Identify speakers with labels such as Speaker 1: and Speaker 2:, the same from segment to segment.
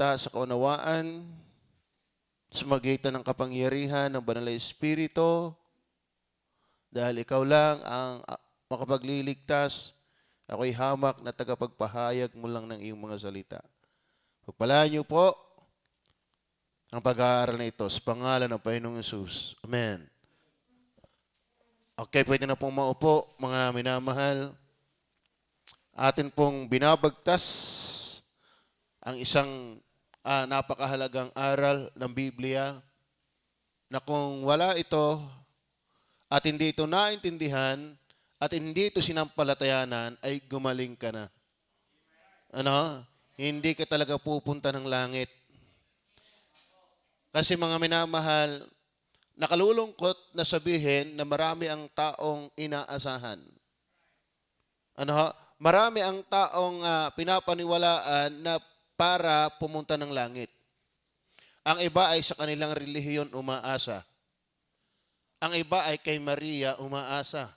Speaker 1: salita sa kaunawaan, sa magitan ng kapangyarihan ng Banal na Espiritu, dahil ikaw lang ang makapagliligtas. Ako'y hamak na tagapagpahayag mo lang ng iyong mga salita. Pagpalaan niyo po ang pag-aaral na ito sa pangalan ng Panginoong Hesus. Amen. Okay, pwede na pong maupo, mga minamahal. Atin pong binabagtas ang isang napakahalagang aral ng Biblia na kung wala ito at hindi ito naintindihan at hindi ito sinampalatayanan, ay gumaling ka na. Ano? Hindi ka talaga pupunta ng langit. Kasi mga minamahal, nakalulungkot na sabihin na marami ang taong inaasahan. Ano? Marami ang taong pinapaniwalaan na para pumunta ng langit. Ang iba ay sa kanilang relihiyon umaasa. Ang iba ay kay Maria umaasa.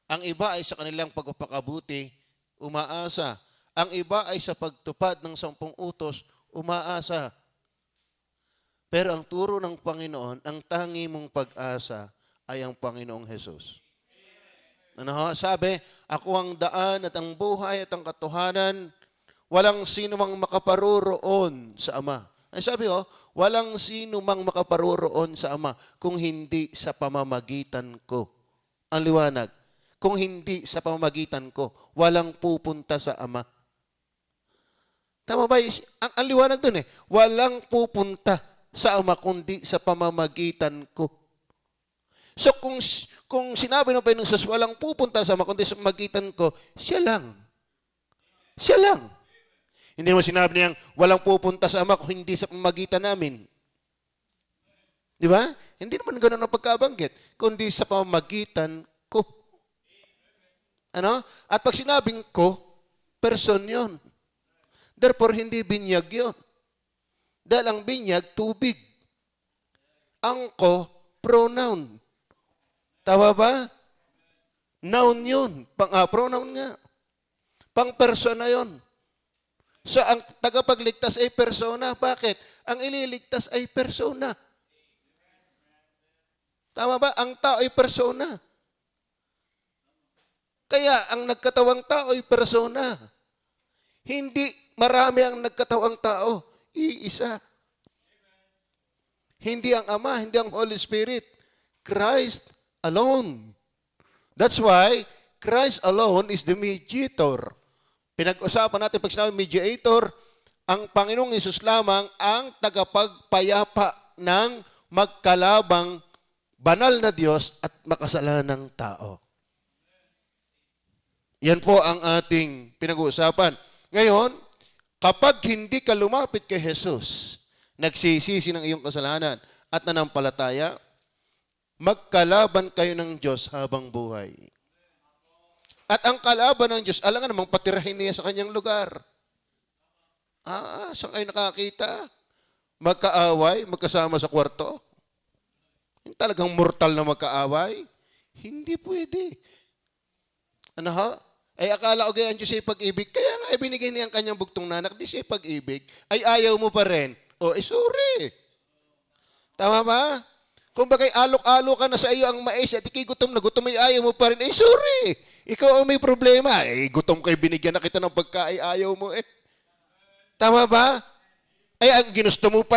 Speaker 1: Ang iba ay sa kanilang pagpapakabuti umaasa. Ang iba ay sa pagtupad ng 10 utos umaasa. Pero ang turo ng Panginoon, ang tangi mong pag-asa ay ang Panginoong Hesus. Ano ho? Sabi, ako ang daan at ang buhay at ang katotohanan, walang sino mang makaparoroon sa Ama. Ay sabi walang sino mang makaparoroon sa Ama kung hindi sa pamamagitan ko. Ang liwanag, kung hindi sa pamamagitan ko, walang pupunta sa Ama. Tama ba? Ang liwanag dun walang pupunta sa Ama kundi sa pamamagitan ko. So kung sinabi ng Panginoon Jesus, walang pupunta sa Ama kundi sa pamamagitan ko, siya lang. Siya lang. Hindi mo sinabi niyang walang pupunta sa Ama kung hindi sa pamamagitan namin. Di ba? Hindi naman ganoon ang pagkabanggit, kundi sa pamamagitan ko. Ano? At pag sinabing ko, person yon. Therefore, hindi binyag yon. Dahil ang binyag, tubig. Ang ko, pronoun. Tama ba? Noun yun. Pronoun nga. Pang-persona yon. So, ang tagapagligtas ay persona. Bakit? Ang ililigtas ay persona. Tama ba? Ang tao ay persona. Kaya, ang nagkatawang tao ay persona. Hindi marami ang nagkatawang tao. Iisa. Hindi ang Ama, hindi ang Holy Spirit. Christ alone. That's why Christ alone is the mediator. Pinag-usapan natin pag sinabi mediator, ang Panginoong Hesus lamang ang tagapagpayapa ng magkalabang banal na Diyos at makasalanang tao. Yan po ang ating pinag-uusapan. Ngayon, kapag hindi ka lumapit kay Jesus, nagsisisi ng iyong kasalanan at nanampalataya, magkalaban kayo ng Diyos habang buhay. At ang kalaban ng Diyos, alam nga namang patirahin niya sa kanyang lugar. Saan kayo nakakita? Magkaaway, magkasama sa kwarto? Yung talagang mortal na magkaaway? Hindi pwede. Ano ha? Ay akala ko ang Diyos ay pag-ibig, kaya nga ibinigay niya ang kanyang bugtong na anak, di siya pag-ibig, ay ayaw mo pa rin. Sorry. Tama ba? Kung bagay alok-alok ka na sa iyo ang mais at ikigutom na gutom ay ayaw mo pa rin, sorry. Ikaw ang may problema. Gutom kayo, binigyan na kita ng pagkain, ayaw mo Tama ba? Ang ginusto mo pa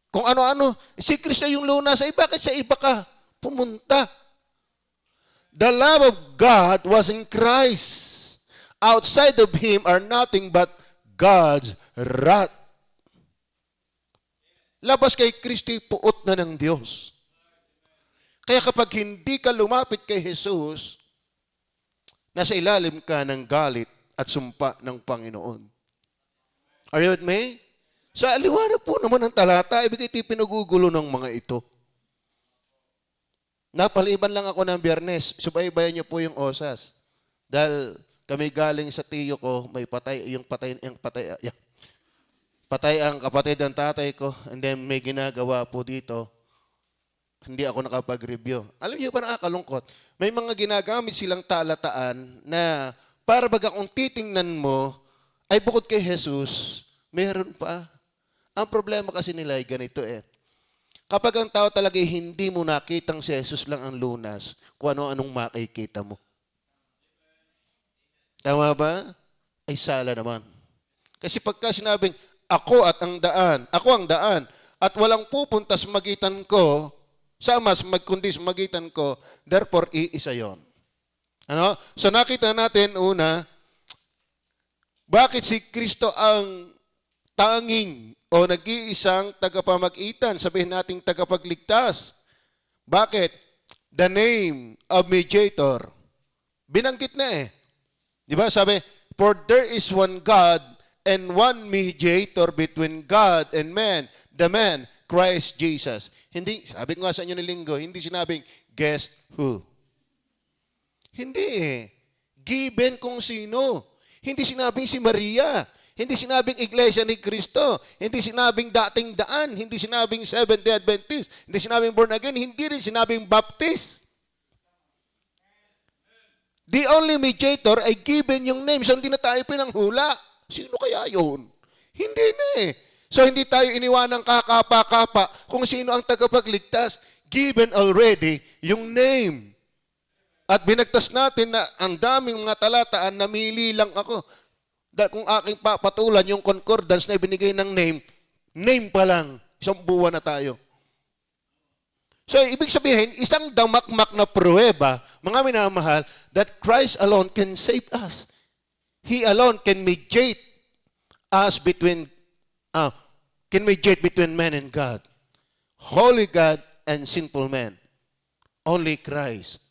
Speaker 1: kung ano-ano. Si Kristo yung lunas, bakit sa iba ka pumunta? The love of God was in Christ. Outside of Him are nothing but God's wrath. Labas kay Kristo, puot na ng Diyos. Kaya kapag hindi ka lumapit kay Jesus, nasa ilalim ka ng galit at sumpa ng Panginoon. Are you with me? Sa liwanag po naman ng talata, ibig ito pinugugulo ng mga ito. Napaliban lang ako ng Biyernes, subaybayan niyo po yung osas. Dahil kami galing sa tiyo ko, may patay ang kapatid ng tatay ko, and then may ginagawa po dito. Hindi ako nakapag-review. Alam niyo ba, nakakalungkot? May mga ginagamit silang talataan na para baga kung titingnan mo, ay bukod kay Jesus, Meron pa. Ang problema kasi nila ay ganito eh. Kapag ang tao talaga hindi mo nakitang si Jesus lang ang lunas, kung ano-anong makikita mo. Tama ba? Ay sala naman. Kasi pagka sinabing, ako ang daan, at walang pupunta sa magitan ko, kundi sa magitan ko, therefore, iisa yon. Ano? So nakita natin, una, bakit si Kristo ang tanging o nag-iisang tagapamagitan, sabihin nating tagapagligtas. Bakit? The name of mediator. Binanggit na eh. Di ba? Sabi, for there is one God and one mediator between God and man, the man, Christ Jesus. Hindi, sabi ko nga sa inyo ni Linggo, hindi sinabing, guess who? Hindi eh. Given kung sino. Hindi sinabing si Maria. Hindi sinabing Iglesia ni Cristo. Hindi sinabing dating daan. Hindi sinabing Seventh-day Adventist. Hindi sinabing born again. Hindi rin sinabing Baptist. The only mediator ay given yung name. So hindi na tayo pinanghula. Sino kaya yun? Hindi na eh. So hindi tayo iniwanang kakapa-kapa kung sino ang tagapagligtas. Given already yung name. At binagtas natin na ang daming mga talataan, namili lang ako. Dahil kung aking papatulan yung concordance na ibinigay ng name pa lang, isang buwan na tayo. So, ibig sabihin, isang damakmak na pruweba, mga minamahal, that Christ alone can save us. He alone can mediate between man and God. Holy God and sinful man. Only Christ.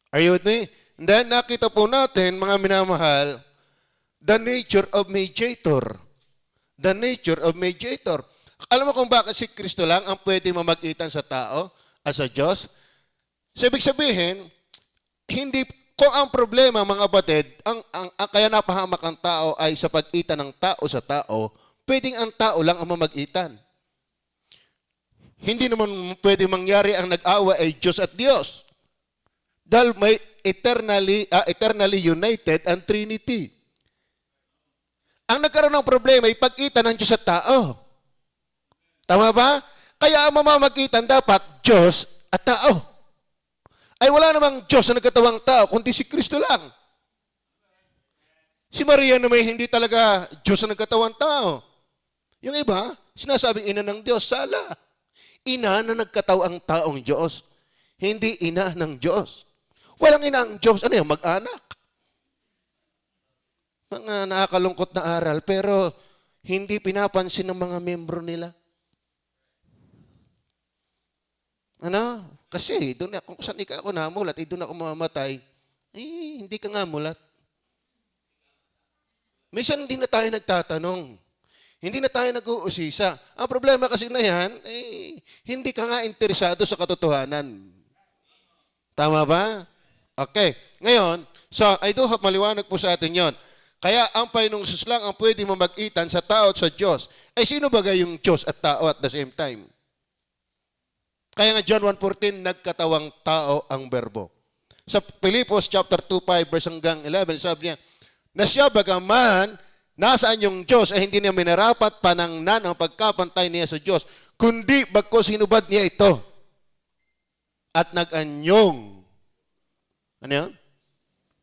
Speaker 1: Are you with me? And then, nakita po natin, mga minamahal, the nature of mediator. The nature of mediator. Alam mo kung bakit si Kristo lang ang pwede mamagitan sa tao as a Diyos? So, ibig sabihin, hindi, kung ang problema, mga batid, kaya napahamak ang tao ay sa pagitan ng tao sa tao, pwedeng ang tao lang ang mamagitan. Hindi naman pwede mangyari ang nag-awa ay Diyos at Diyos. Dahil may eternally united ang Trinity. Ang nagkaroon ng problema ay pagitan ng Diyos at tao. Tama ba? Kaya ang mamamagitan dapat Diyos at tao. Ay wala namang Diyos na nagkatawang tao, kundi si Kristo lang. Si Maria na may hindi talaga Diyos na nagkatawang tao. Yung iba, sinasabing ina ng Diyos, sala. Ina na nagkatawang taong Diyos. Hindi ina ng Diyos. Walang ina ang Diyos. Ano yung mag-anak? Mga nakakalungkot na aral, pero hindi pinapansin ng mga membro nila. Ano? Kasi doon kung saan ako namulat, doon ako mamamatay, hindi ka nga mulat. Minsan hindi na tayo nagtatanong. Hindi na tayo nag-uusisa. Ang problema kasi na yan, hindi ka nga interesado sa katotohanan. Tama ba? Okay. Ngayon, so I do have maliwanag po sa atin yon. Kaya ang Panginoong Jesus lang ang pwede mamagitan sa tao at sa Diyos. Ay sino ba yung Diyos at tao at the same time? Kaya nga John 1:14, nagkatawang tao ang berbo. Sa Filipos chapter 2:5 verse hanggang 11, sabi niya, na siya bagaman nasaan yung Diyos ay hindi niya minarapat panangnan ang pagkapantay niya sa Diyos, kundi bagkus hinubad niya ito at nag-anyong ano yun?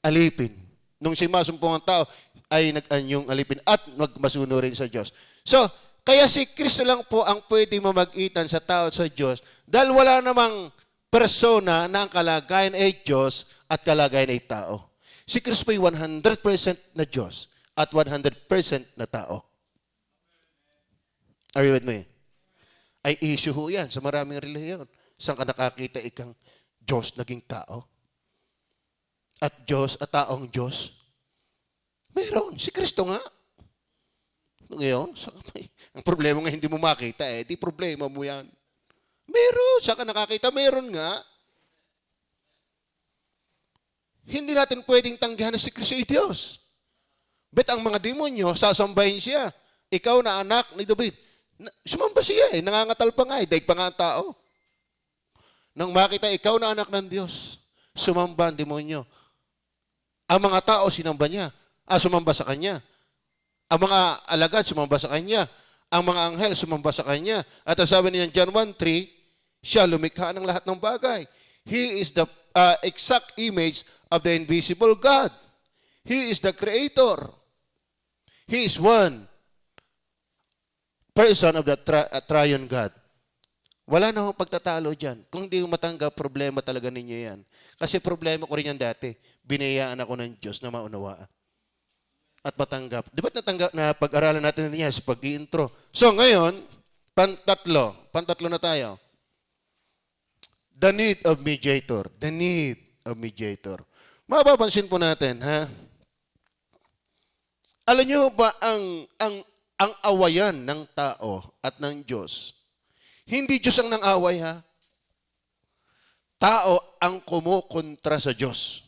Speaker 1: Alipin. Nung sinusumpong ang tao, ay nag-anyong alipin at magmasuno rin sa Diyos. So, kaya si Kristo lang po ang pwede mamagitan sa tao at sa Diyos dahil wala namang persona na ang kalagayan ay Diyos at kalagayan ay tao. Si Kristo ay 100% na Diyos at 100% na tao. Are you with me? Ay issue ho yan sa maraming relihiyon. Saan ka nakakita ikang Diyos naging tao? At Diyos at taong Diyos? Meron. Si Kristo nga. Ngayon, ang problema nga hindi mo makita di problema mo yan. Meron. Saan ka nakakita? Meron nga. Hindi natin pwedeng tanggihan na si Kristo ay Diyos. Bet ang mga demonyo, sasambahin siya. Ikaw na anak ni David. Sumamba siya nangangatal pa nga daig pa nga ang tao. Nang makita ikaw na anak ng Diyos, sumamba ang demonyo. Ang mga tao sinamba niya. Sumamba sa kanya. Ang mga alagad sumamba sa kanya. Ang mga anghel sumamba sa kanya. At ang sabi niya John 1:3, siya lumikha ng lahat ng bagay. He is the exact image of the invisible God. He is the creator. He is one person of the triune God. Wala na akong pagtatalo dyan. Kung di ko matanggap, problema talaga ninyo yan. Kasi problema ko rin yan dati. Binayaan ako ng Diyos na maunawaan. At matanggap. Di ba't natanggap na pag-aralan natin niya sa pag-i-intro? So ngayon, pantatlo na tayo. The need of mediator. The need of mediator. Mapapansin po natin, ha? Alam niyo ba ang awayan ng tao at ng Diyos? Hindi Diyos ang nang-away, ha? Tao ang kumukontra sa Diyos.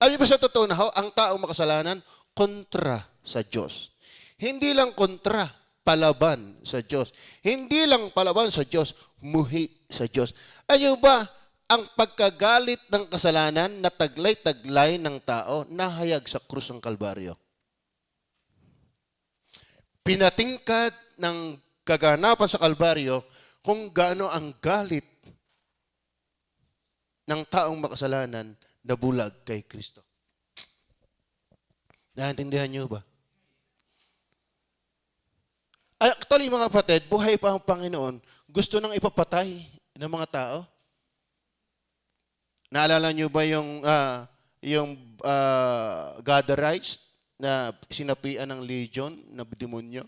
Speaker 1: Alam niyo ba sa totoo na ang taong makasalanan, kontra sa Diyos. Hindi lang kontra, palaban sa Diyos. Hindi lang palaban sa Diyos, muhi sa Diyos. Alam niyo ba, ang pagkagalit ng kasalanan na taglay-taglay ng tao, nahayag sa krus ng Kalbaryo. Pinatingkad ng kaganapan sa Kalbaryo kung gaano ang galit ng taong makasalanan na bulag kay Kristo. Naintindihan niyo ba? Actually, mga kapatid, buhay pa ang Panginoon, gusto nang ipapatay ng mga tao. Naalala niyo ba yung Gadarites na sinapian ng legion na demonyo?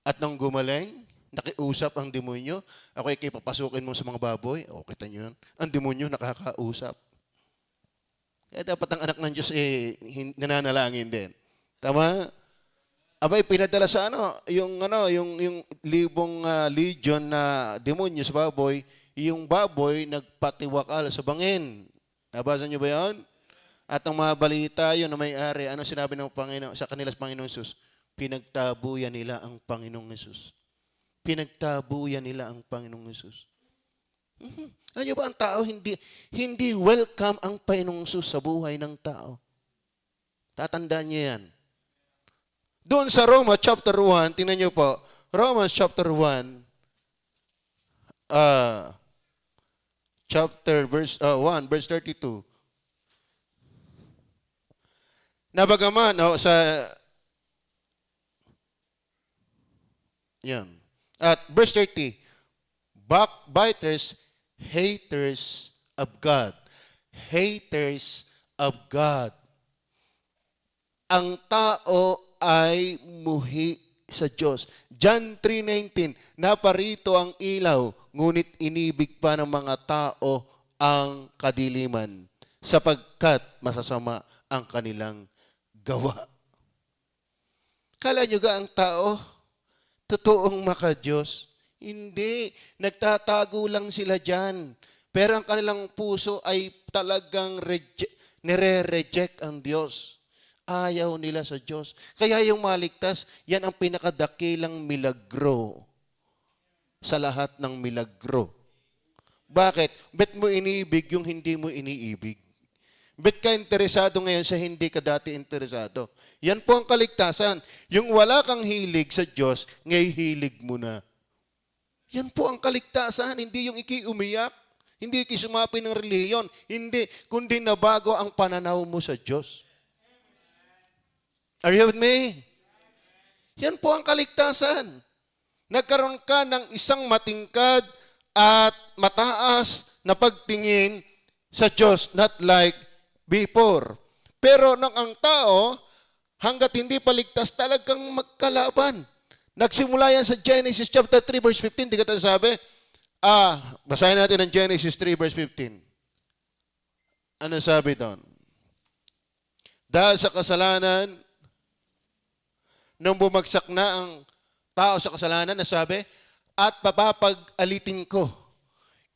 Speaker 1: At nang gumaling, nakiusap ang demonyo, ako ay papasukin mo sa mga baboy. O, kita niyo yan. Ang demonyo nakakausap. Kaya dapat ang anak ng Diyos nananalangin din. Tama? Abay, pinadala sa yung libong legion na demonyo sa baboy, yung baboy nagpatiwakal sa bangin. Nabasa niyo ba yan? At ang mga balita yun na may-ari, ano sinabi ng Panginoon sa kanila sa Panginoong Jesus? Pinagtabuyan nila ang Panginoong Jesus. Pinagtabuyan nila ang Panginoong Jesus. Alam niyo ba ang tao, hindi welcome ang Panginoong Jesus sa buhay ng tao. Tatandaan niyo yan. Doon sa Roma chapter 1, tingnan niyo po, Romans chapter 1, verse 32. Nabagaman, yan. At verse 30, backbiters, haters of God. Haters of God. Ang tao ay muhi sa Diyos. John 3:19, naparito ang ilaw, ngunit inibig pa ng mga tao ang kadiliman, sapagkat masasama ang kanilang gawa. Kala nyo ga ang tao, totoong maka-Diyos? Hindi. Nagtatago lang sila dyan. Pero ang kanilang puso ay talagang nire-reject ang Diyos. Ayaw nila sa Diyos. Kaya yung maligtas, yan ang pinakadakilang milagro sa lahat ng milagro. Bakit? Bet mo iniibig yung hindi mo iniibig. Bet ka interesado ngayon sa hindi ka dati interesado. Yan po ang kaligtasan. Yung wala kang hilig sa Diyos, ngayon hilig mo na. Yan po ang kaligtasan. Hindi yung umiyak, hindi sumapi ng reliyon, hindi, kundi nabago ang pananaw mo sa Diyos. Are you with me? Yan po ang kaligtasan. Nagkaroon ka ng isang matingkad at mataas na pagtingin sa Diyos, not like before. Pero nang ang tao, hanggat hindi paligtas, talagang magkalaban. Nagsimula yan sa Genesis chapter 3 verse 15. Di ka tayo sabi? Basahin natin ang Genesis 3 verse 15. Ano sabi doon? Dahil sa kasalanan, nung bumagsak na ang tao sa kasalanan, nasabi, at papapag-alitin ko,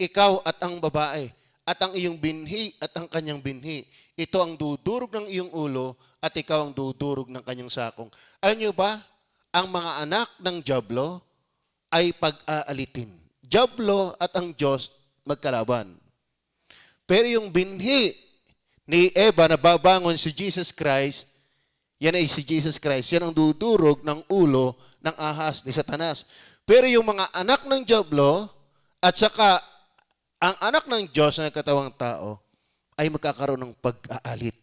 Speaker 1: ikaw at ang babae, at ang iyong binhi at ang kanyang binhi. Ito ang dudurog ng iyong ulo, at ikaw ang dudurog ng kanyang sakong. Alam niyo ba, ang mga anak ng Diablo ay pag-aalitin. Diablo at ang Diyos magkalaban. Pero yung binhi ni Eva na babangon si Jesus Christ, Yan ay si Jesus Christ. Yan ang dudurog ng ulo ng ahas ni Satanas. Pero yung mga anak ng Diablo at saka ang anak ng Diyos na katawang tao ay magkakaroon ng pag-aalit.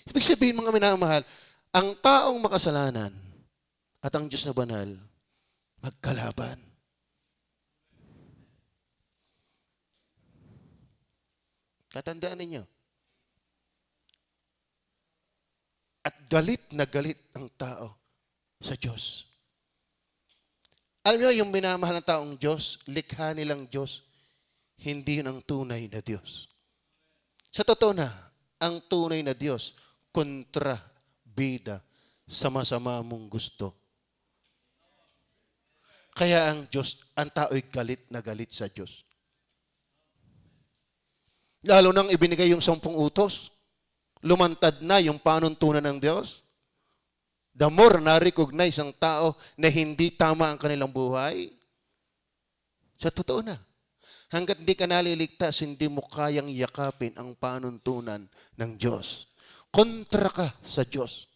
Speaker 1: Ibig sabihin, mga minamahal, ang taong makasalanan at ang Diyos na banal, magkalaban. Tatandaan ninyo. At galit na galit ang tao sa Diyos. Alam niyo, yung minamahal ng taong Diyos, likha nilang Diyos, hindi yun ang tunay na Diyos. Sa totoo na, ang tunay na Diyos, kontra, bida, sama-sama mong gusto. Kaya ang Diyos, ang tao'y galit na galit sa Diyos. Lalo nang ibinigay yung 10 utos, lumantad na yung panuntunan ng Diyos. The more na-recognize ang tao na hindi tama ang kanilang buhay, sa totoo na, hanggat hindi ka naliligtas, hindi mo kayang yakapin ang panuntunan ng Diyos. Kontra ka sa Diyos.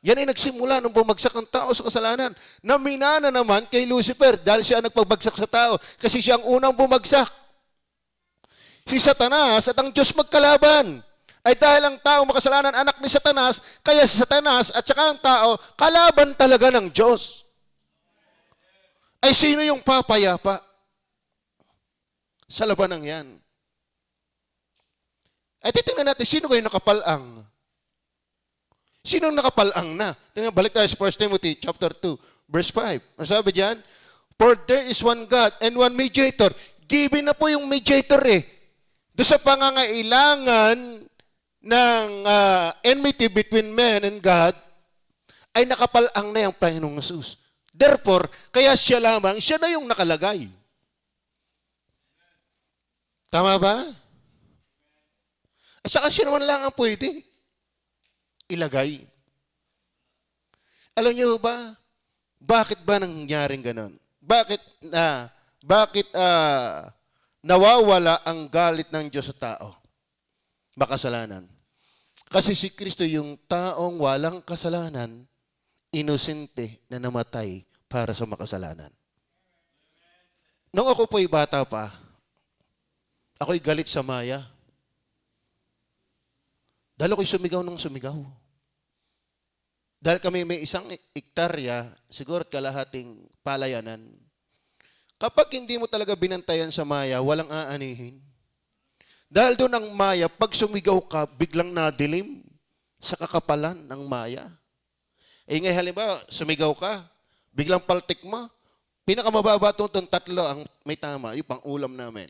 Speaker 1: Yan ay nagsimula nung bumagsak ang tao sa kasalanan. Naminana naman kay Lucifer dahil siya nagpagbagsak sa tao kasi siya ang unang bumagsak. Si Satanas at ang Diyos magkalaban. Ay dahil ang tao makasalanan anak ni Satanas, kaya si Satanas at saka ang tao kalaban talaga ng Diyos. Ay sino yung papayapa sa labanang yan? Ay titingnan natin, sino kayo nakapalang? Sino nakapalang na? Tingnan, balik tayo sa 1 Timothy chapter 2, verse 5. Ang sabi diyan, for there is one God and one mediator. Given na po yung mediator eh. Doon sa pangangailangan ng enmity between man and God, ay nakapalang na yung Panginoong Jesus. Therefore, kaya siya lamang, siya na yung nakalagay. Tama ba? At saka siya naman lang ang pwede ilagay. Alam niyo ba, bakit ba nangyaring ganon? Bakit nawawala ang galit ng Diyos sa tao? Makasalanan. Kasi si Kristo yung taong walang kasalanan, inosente na namatay para sa makasalanan. Nung ako po'y bata pa, ako'y galit sa Maya. Dahil ako'y sumigaw ng sumigaw. Dahil kami may isang ektarya, siguro kalahating palayanan. Kapag hindi mo talaga binantayan sa Maya, walang aanihin. Dahil doon ang Maya, pag sumigaw ka, biglang nadilim sa kakapalan ng Maya. Eh ngayon halimbawa, sumigaw ka, biglang paltik mo, pinakamababa itong 3 ang may tama, yung pang-ulam namin.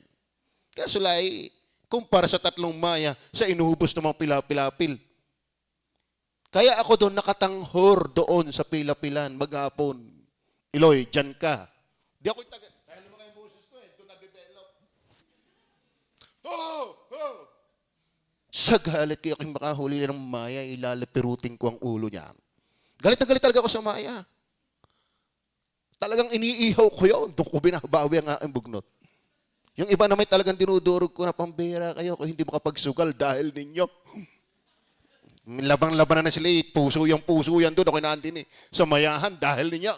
Speaker 1: Kaso lai, kumpara sa 3 Maya, sa inuhubos ng mga pilapilapil. Kaya ako doon nakatanghor doon sa pila-pilan, maghapon. Iloy, dyan ka. Di ako taga, dahil naman kayong boses ko doon na-develop. Sa galit kayo aking makahuli ng Maya, ilalapirutin ko ang ulo niya. Galit na galit talaga ako sa Maya. Talagang iniihaw ko yun. Doon ko binabawi ang aking bugnot. Yung iba na may talagang dinudurog ko na pambira kayo kung hindi makapagsugal dahil ninyo. Labang-laban na sila puso yan doon. Ako naandin sa mayahan dahil ninyo.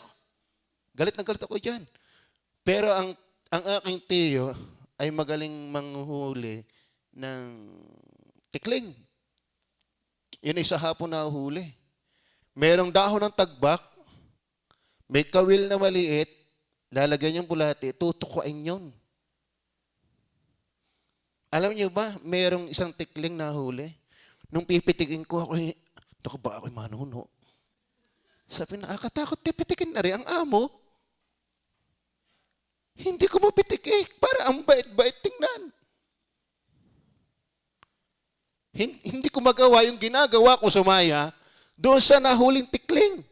Speaker 1: Galit na galit ako dyan. Pero ang aking tiyo ay magaling manghuli ng tikling. Yun ay sa hapon na huli. Merong dahon ng tagbak, may kawil na maliit, lalagyan yung bulati, tutukuin yun. Alam niyo ba, merong isang tikling na huli. Nung pipitikin ko, ako ba ako'y manuno? Sabi na, akatakot, pipitikin na rin ang amo. Hindi ko mapitik para ang bait-bait tingnan. Hindi ko magawa yung ginagawa ko sa Maya doon sa nahuling tikling.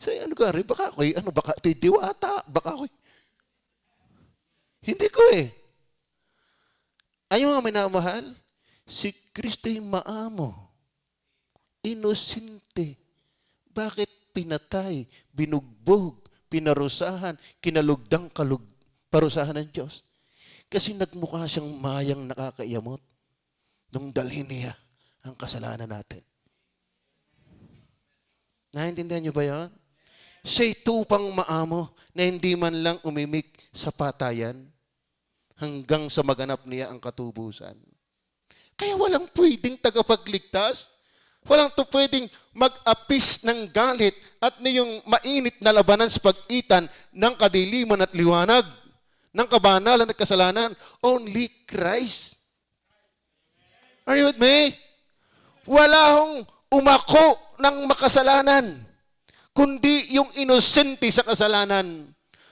Speaker 1: So, gari, baka ako'y, baka ito'y diwata, baka ako'y. Hindi ko Ay, mga minamahal, si Kristo'y maamo, inosente. Bakit pinatay, binugbog, pinarusahan, kinalugdang parusahan ng Diyos? Kasi nagmukha siyang mayang nakakaiyamot nung dalhin niya ang kasalanan natin. Naintindihan niyo ba yan? Siya'y tupang maamo na hindi man lang umimik sa patayan hanggang sa maganap niya ang katubusan. Kaya walang pwedeng tagapagligtas. Walang pwedeng mag-apis ng galit at niyong mainit na labanan sa pagitan ng kadiliman at liwanag, ng kabanalan at kasalanan. Only Christ. Are you with me? Wala hong umako ng makasalanan, kundi yung inosente sa kasalanan.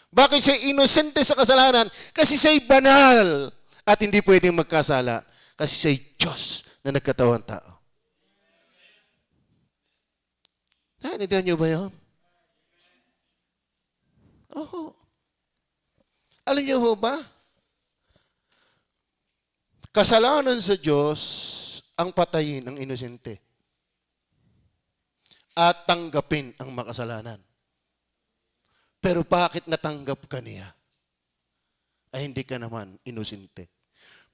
Speaker 1: Bakit siya inosente sa kasalanan? Kasi siya'y banal at hindi pwedeng magkasala. Kasi siya'y Diyos na nagkatawang tao. Naintindihan niyo ba yun? Oo. Alam niyo ho ba? Kasalanan sa Diyos ang patayin ang inosente at tanggapin ang makasalanan. Pero bakit natanggap ka niya? Ay hindi ka naman inosente.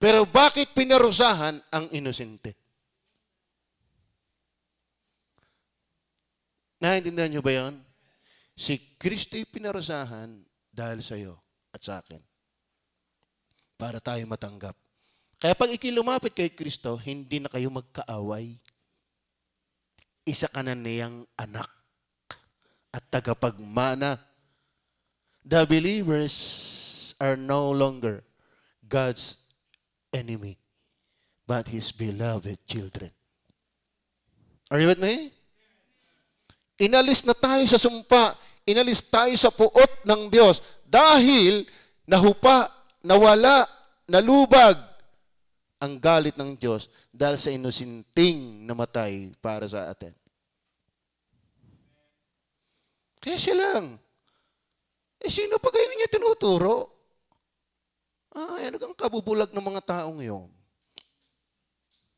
Speaker 1: Pero bakit pinarusahan ang inosente? Naintindihan niyo ba yan? Si Kristo'y pinarusahan dahil sa iyo at sa akin. Para tayo matanggap. Kaya pag ikilumapit kay Kristo, hindi na kayo magkaaway. Isa ka na niyang anak at tagapagmana. The believers are no longer God's enemy, but His beloved children. Are you with me? Inalis na tayo sa sumpa, inalis tayo sa puot ng Diyos dahil nahupa, nawala, nalubag ang galit ng Diyos dahil sa inusinting namatay para sa atin. Kaya siya lang. Sino pa kayo niya tinuturo? Ano kang kabubulag ng mga taong yun?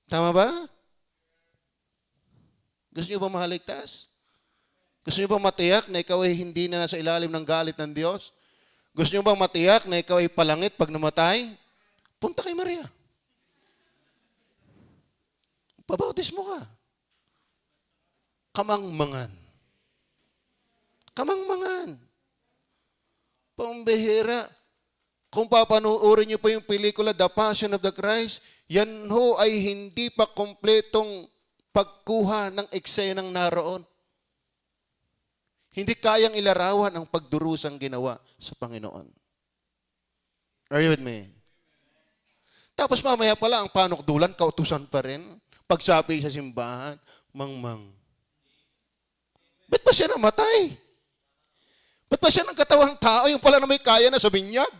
Speaker 1: Tama ba? Gusto niyo ba mahaligtas? Gusto niyo ba matiyak na ikaw ay hindi na nasa ilalim ng galit ng Diyos? Gusto niyo ba matiyak na ikaw ay palangit pag namatay? Punta kay Maria. Pabautismo ka. Kamangmangan. Kamangmangan. Pambihira. Kung papanoorin niyo po yung pelikula The Passion of the Christ, yan ho ay hindi pa kompletong pagkuha ng eksenang naroon. Hindi kayang ilarawan ang pagdurusang ginawa sa Panginoon. Are you with me? Tapos mamaya pala ang panukdulan, kautusan pa rin. Pagsabi sa simbahan, mangmang. Ba't pa siya namatay? Ba't pa siya nagkatawang tao? Yung pala na may kaya na sa binyag.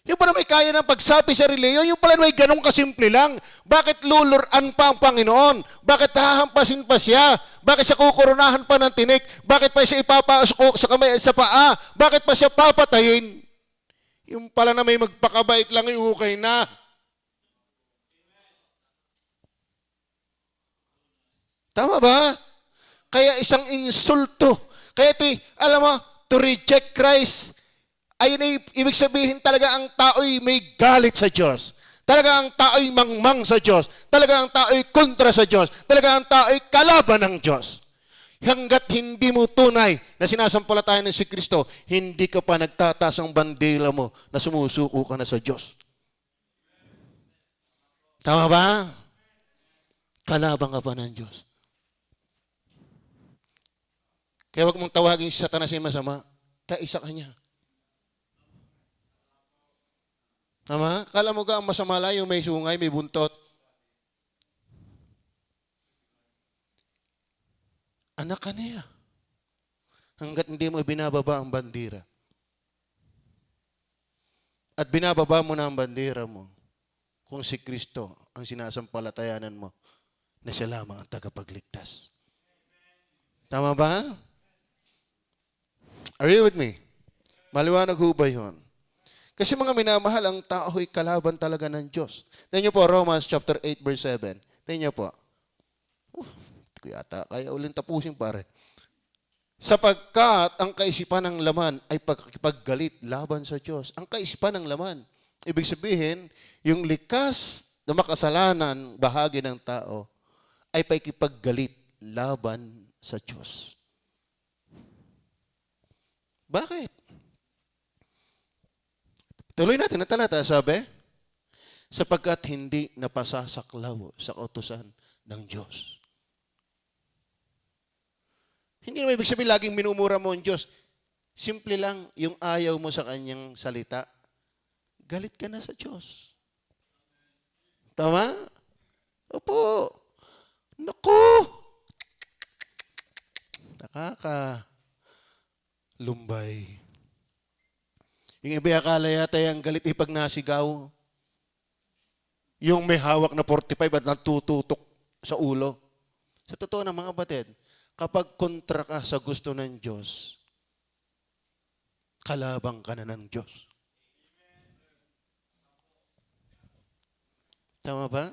Speaker 1: Yung pala may kaya ng pagsabi sa reliyo, yung pala may ganong kasimple lang. Bakit luluran pa ang Panginoon? Bakit hahampasin pa siya? Bakit siya kukurunahan pa ng tinik? Bakit pa siya ipapasok sa kamay sa paa? Bakit pa siya papatayin? Yung pala na may magpakabait lang yung okay na. Tama ba? Kaya isang insulto. Kaya ito, alam mo, to reject Christ, ayun ay ibig sabihin talaga ang tao'y may galit sa Diyos. Talaga ang tao'y mangmang sa Diyos. Talaga ang tao'y kontra sa Diyos. Talaga ang tao'y kalaban ng Diyos. Hanggat hindi mo tunay na sinasampalatayan ng si Kristo, hindi ka pa nagtataas ang bandila mo na sumusuko ka na sa Diyos. Tama ba? Kalaban ka pa ng Diyos. Kaya wag mong tawagin si Satanas ay masama. Kaisa ka niya. Tama? Kala mo ka ang masama lang yung may sungay, may buntot. Anak ka niya. Hanggat hindi mo binababa ang bandira. At binababa mo na ang bandira mo kung si Kristo ang sinasampalatayanan mo na siya lamang ang tagapagligtas. Tama ba? Are you with me? Maliwanag ho ba yun? Kasi mga minamahal, ang tao'y kalaban talaga ng Diyos. Tingnan niyo po, Romans chapter 8, verse 7. Tingnan niyo po. Kaya uling tapusin pare. Sapagkat ang kaisipan ng laman ay paggalit laban sa Diyos. Ang kaisipan ng laman. Ibig sabihin, yung likas na makasalanan bahagi ng tao ay pakikipaggalit laban sa Diyos. Bakit? Tuloy natin ang talata, sabi, sapagkat hindi napasasaklaw sa kautusan ng Diyos. Hindi naman ibig sabihin laging minumura mo ang Diyos. Simple lang yung ayaw mo sa kanyang salita. Galit ka na sa Diyos. Tama? Opo. Naku! Nakaka-lumbay. Yung iba akala yata yung galit ipag nasigaw. Yung may hawak na 45 at natututok sa ulo. Sa totoo na mga batid, kapag kontra ka sa gusto ng Diyos, kalabang ka na ng Diyos. Tama ba?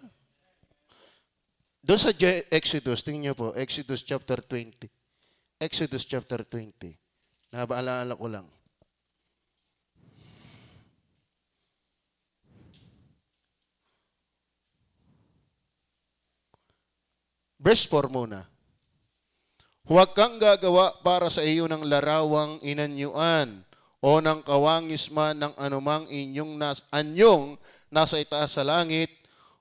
Speaker 1: Doon sa Exodus, tingnan niyo po, Exodus chapter 20. Exodus chapter 20. Nabaalaala ko lang. Verse 4 muna. Huwag kang gagawa para sa iyo ng larawang inanyuan o ng kawangis man ng anumang anyong nasa itaas sa langit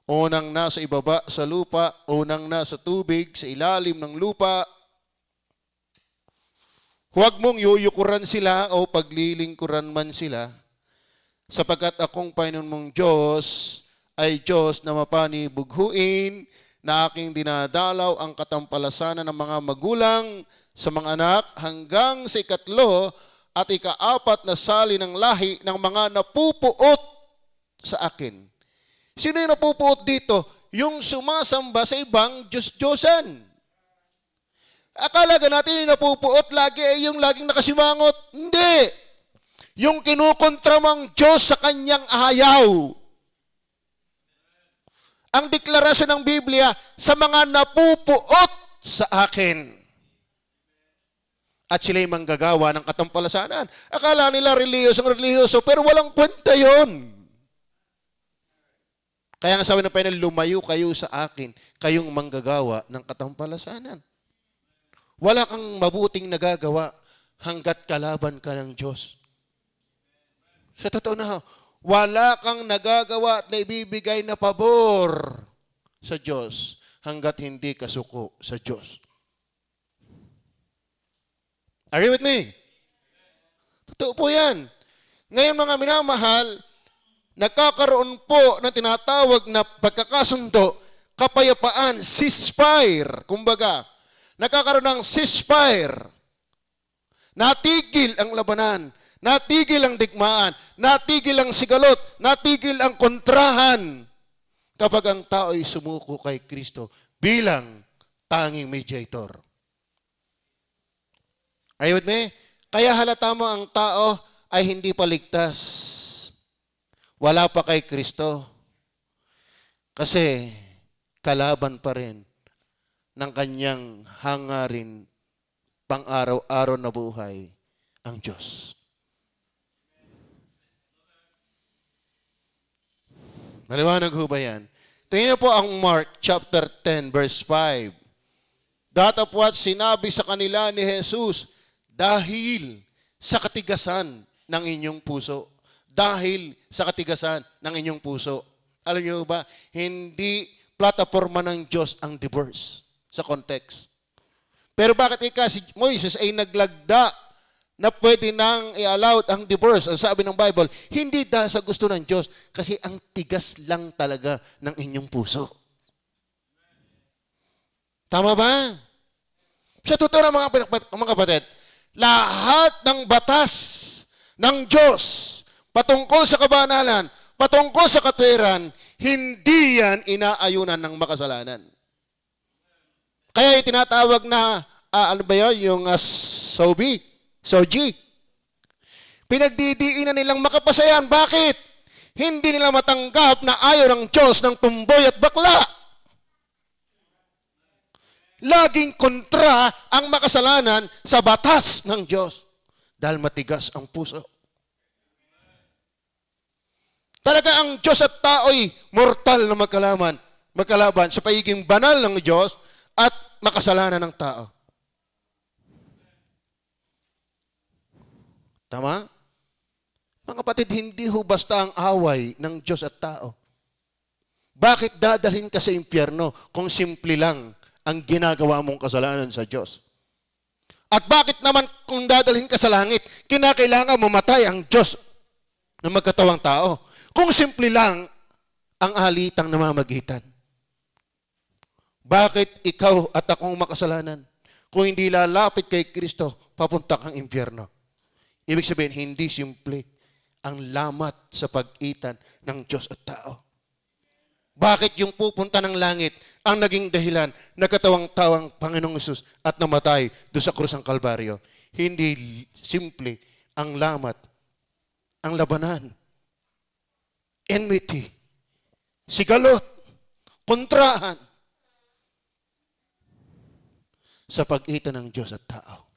Speaker 1: o ng nasa ibaba sa lupa o ng nasa tubig sa ilalim ng lupa. Huwag mong yuyukuran sila o paglilingkuran man sila, sapagkat akong Panginoon mong Diyos ay Diyos na mapanibughuin, na aking dinadalaw ang katampalasanan ng mga magulang sa mga anak hanggang sa ikatlo at ikaapat na sali ng lahi ng mga napupuot sa akin. Sino yung napupuot dito? Yung sumasamba sa ibang Diyos-Diyosan. Akala ka natin yung napupuot lagi ay yung laging nakasimangot. Hindi. Yung kinukontra mong Diyos sa kanyang ayaw. Ang deklarasyon ng Biblia, sa mga napupuot sa akin. At sila'y manggagawa ng katampalasanan. Akala nila reliyoso, pero walang kwenta yon. Kaya nga sabi ng Panginoon, lumayo kayo sa akin, kayong manggagawa ng katampalasanan. Wala kang mabuting nagagawa hanggat kalaban ka ng Diyos. Sa totoo na, wala kang nagagawa at naibibigay na pabor sa Diyos hanggat hindi ka suko sa Diyos. Are you with me? Totoo po yan. Ngayon mga minamahal, nagkakaroon po ng tinatawag na pagkakasundo, kapayapaan, ceasefire. Kumbaga, nagkakaroon ng ceasefire. Natigil ang labanan. Natigil ang digmaan, natigil ang sigalot, natigil ang kontrahan kapag ang tao ay sumuko kay Kristo bilang tanging mediator. Are you with me? Kaya halata mo ang tao ay hindi pa ligtas. Wala pa kay Kristo. Kasi kalaban pa rin ng kanyang hangarin pang-araw-araw na buhay ang Diyos. Maliwanag ho ba yan? Tingnan po ang Mark chapter 10 verse 5. Datapwat sinabi sa kanila ni Jesus, dahil sa katigasan ng inyong puso. Dahil sa katigasan ng inyong puso. Alam niyo ba, hindi plataforma ng Diyos ang divorce sa context. Pero bakit si Moises ay naglagda na pwede nang i-allow ang divorce? Ang sabi ng Bible, hindi dahil sa gusto ng Diyos, kasi ang tigas lang talaga ng inyong puso. Tama ba? Sa totoo na mga kapatid, lahat ng batas ng Diyos patungkol sa kabanalan, patungkol sa katwiran, hindi yan inaayunan ng makasalanan. Kaya itinatawag na, ano ba yun, yung Soji. Pinagdidiinan nilang makapasayan. Bakit? Hindi nila matanggap na ayaw ng Diyos ng tumboy at bakla. Laging kontra ang makasalanan sa batas ng Diyos dahil matigas ang puso. Talaga ang Diyos at tao'y mortal na magkalaban sa pagiging banal ng Diyos at makasalanan ng tao. Tama? Mga kapatid, hindi ho basta ang away ng Diyos at tao. Bakit dadalhin ka sa impyerno kung simple lang ang ginagawa mong kasalanan sa Diyos? At bakit naman kung dadalhin ka sa langit, kinakailangan mamatay ang Diyos na magkatawang tao? Kung simple lang ang alitang namamagitan. Bakit ikaw at akong makasalanan? Kung hindi lalapit kay Kristo, papunta kang impyerno. Ibig sabihin, hindi simple ang lamat sa pagitan ng Diyos at tao. Bakit yung pupunta ng langit ang naging dahilan na katawang-tawang Panginoong Hesus at namatay doon sa krus ng Kalbaryo? Hindi simple ang lamat, ang labanan, enmity, sigalot, kontrahan sa pagitan ng Diyos at tao.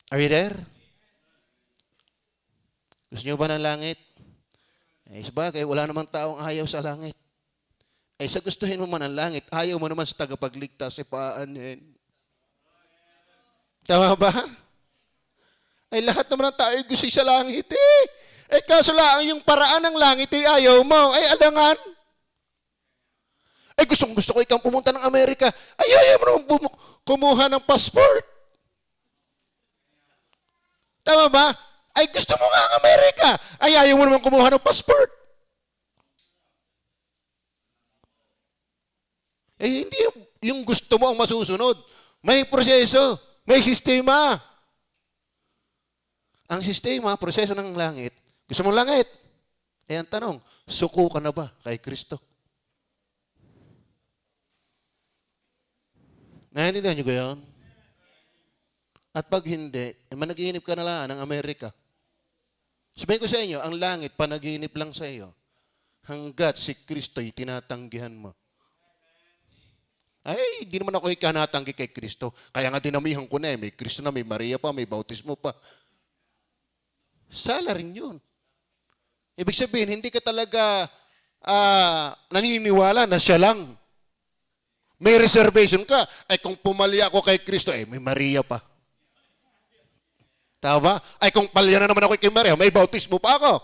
Speaker 1: Are you there? Gusto niyo ba ng langit? Sabagay, wala namang taong ayaw sa langit. Sa gustuhin mo man ang langit, ayaw mo naman sa tagapagligtas, paanin. Tama ba? Lahat naman ng tao gusto sa langit kaso lang yung paraan ng langit ayaw mo. Alangan. Gusto ko ikaw pumunta ng Amerika. Ayaw mo naman kumuha ng passport. Tama ba? Gusto mo nga ang Amerika. Ayaw mo naman kumuha ng passport. Hindi yung gusto mo ang masusunod. May proseso. May sistema. Ang sistema, proseso ng langit. Gusto mong langit? Ang tanong, suko ka na ba kay Kristo? Naintindihan niyo ko yun? At pag hindi, managinip ka na lang ng Amerika. Sabihin ko sa inyo, ang langit, panaginip lang sa iyo. Hanggat si Kristo'y tinatanggihan mo. Di naman ako ikanatanggi kay Kristo. Kaya nga dinamihan ko na may Kristo na, may Maria pa, may bautismo pa. Sala rin yun. Ibig sabihin, hindi ka talaga naniniwala na siya lang. May reservation ka. Kung pumali ako kay Kristo, may Maria pa. Tama? Kung palya na naman ako kay Maria, may bautismo pa ako.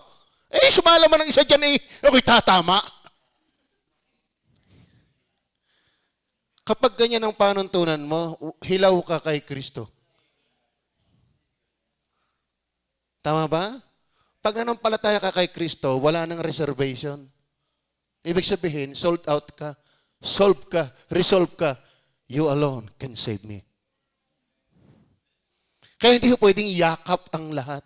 Speaker 1: Sumala man ang isa dyan, ako'y tatama. Kapag ganyan ang panuntunan mo, hilaw ka kay Kristo. Tama ba? Pag nanampalataya ka kay Kristo, wala nang reservation. Ibig sabihin, sold out ka, solve ka, resolve ka. You alone can save me. Kaya hindi ko pwedeng yakap ang lahat.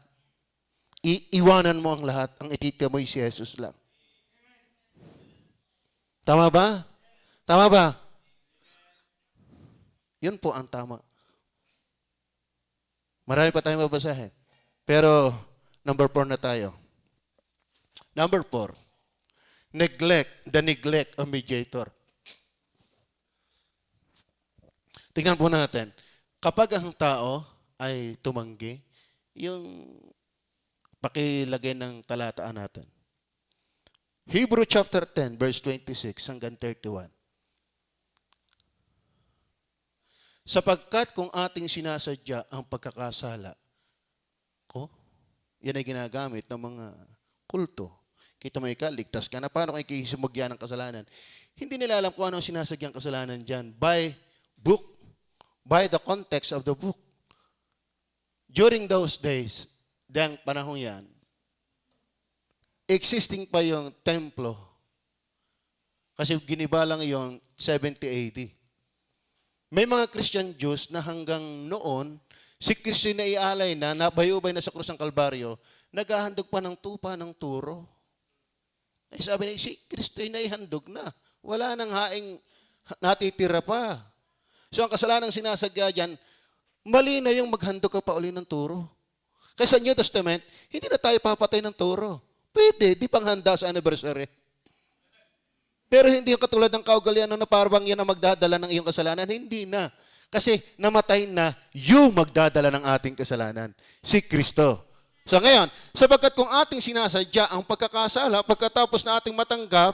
Speaker 1: Iwanan mo ang lahat. Ang itita mo'y si Jesus lang. Tama ba? Tama ba? Yun po ang tama. Marami pa tayong babasahin. Pero, number 4 na tayo. Number 4. The neglect of mediator. Tingnan po natin. Kapag ang tao ay tumanggi, yung pakilagay ng talataan natin. Hebrew chapter 10, verse 26 hanggang 31. Sapagkat kung ating sinasadya ang pagkakasala, yan ay ginagamit ng mga kulto. Kita mo ligtas ka na. Paano kayo kisumagya ng kasalanan? Hindi nila alam kung ano ang sinasagyang kasalanan dyan. By the context of the book. During those days, dang panahon yan, existing pa yung templo. Kasi giniba lang yung 70 AD. May mga Christian Jews na hanggang noon, si Kristo na ialay na, nabayubay na sa krus ng Kalbaryo, naghahandog pa ng tupa ng turo. Sabi niya, si Kristo ay naihandog na. Wala nang haing natitira pa. So ang kasalanang sinasagya dyan, mali na yung maghandog ka pa uli ng turo. Kasi sa New Testament, hindi na tayo papatay ng turo. Pwede, di panghanda sa anniversary. Pero hindi yung katulad ng kaugalian na parang yan ang magdadala ng iyong kasalanan. Hindi na. Kasi namatay na yung magdadala ng ating kasalanan. Si Kristo. So ngayon, sapagkat kung ating sinasadya ang pagkakasala, pagkatapos na ating matanggap,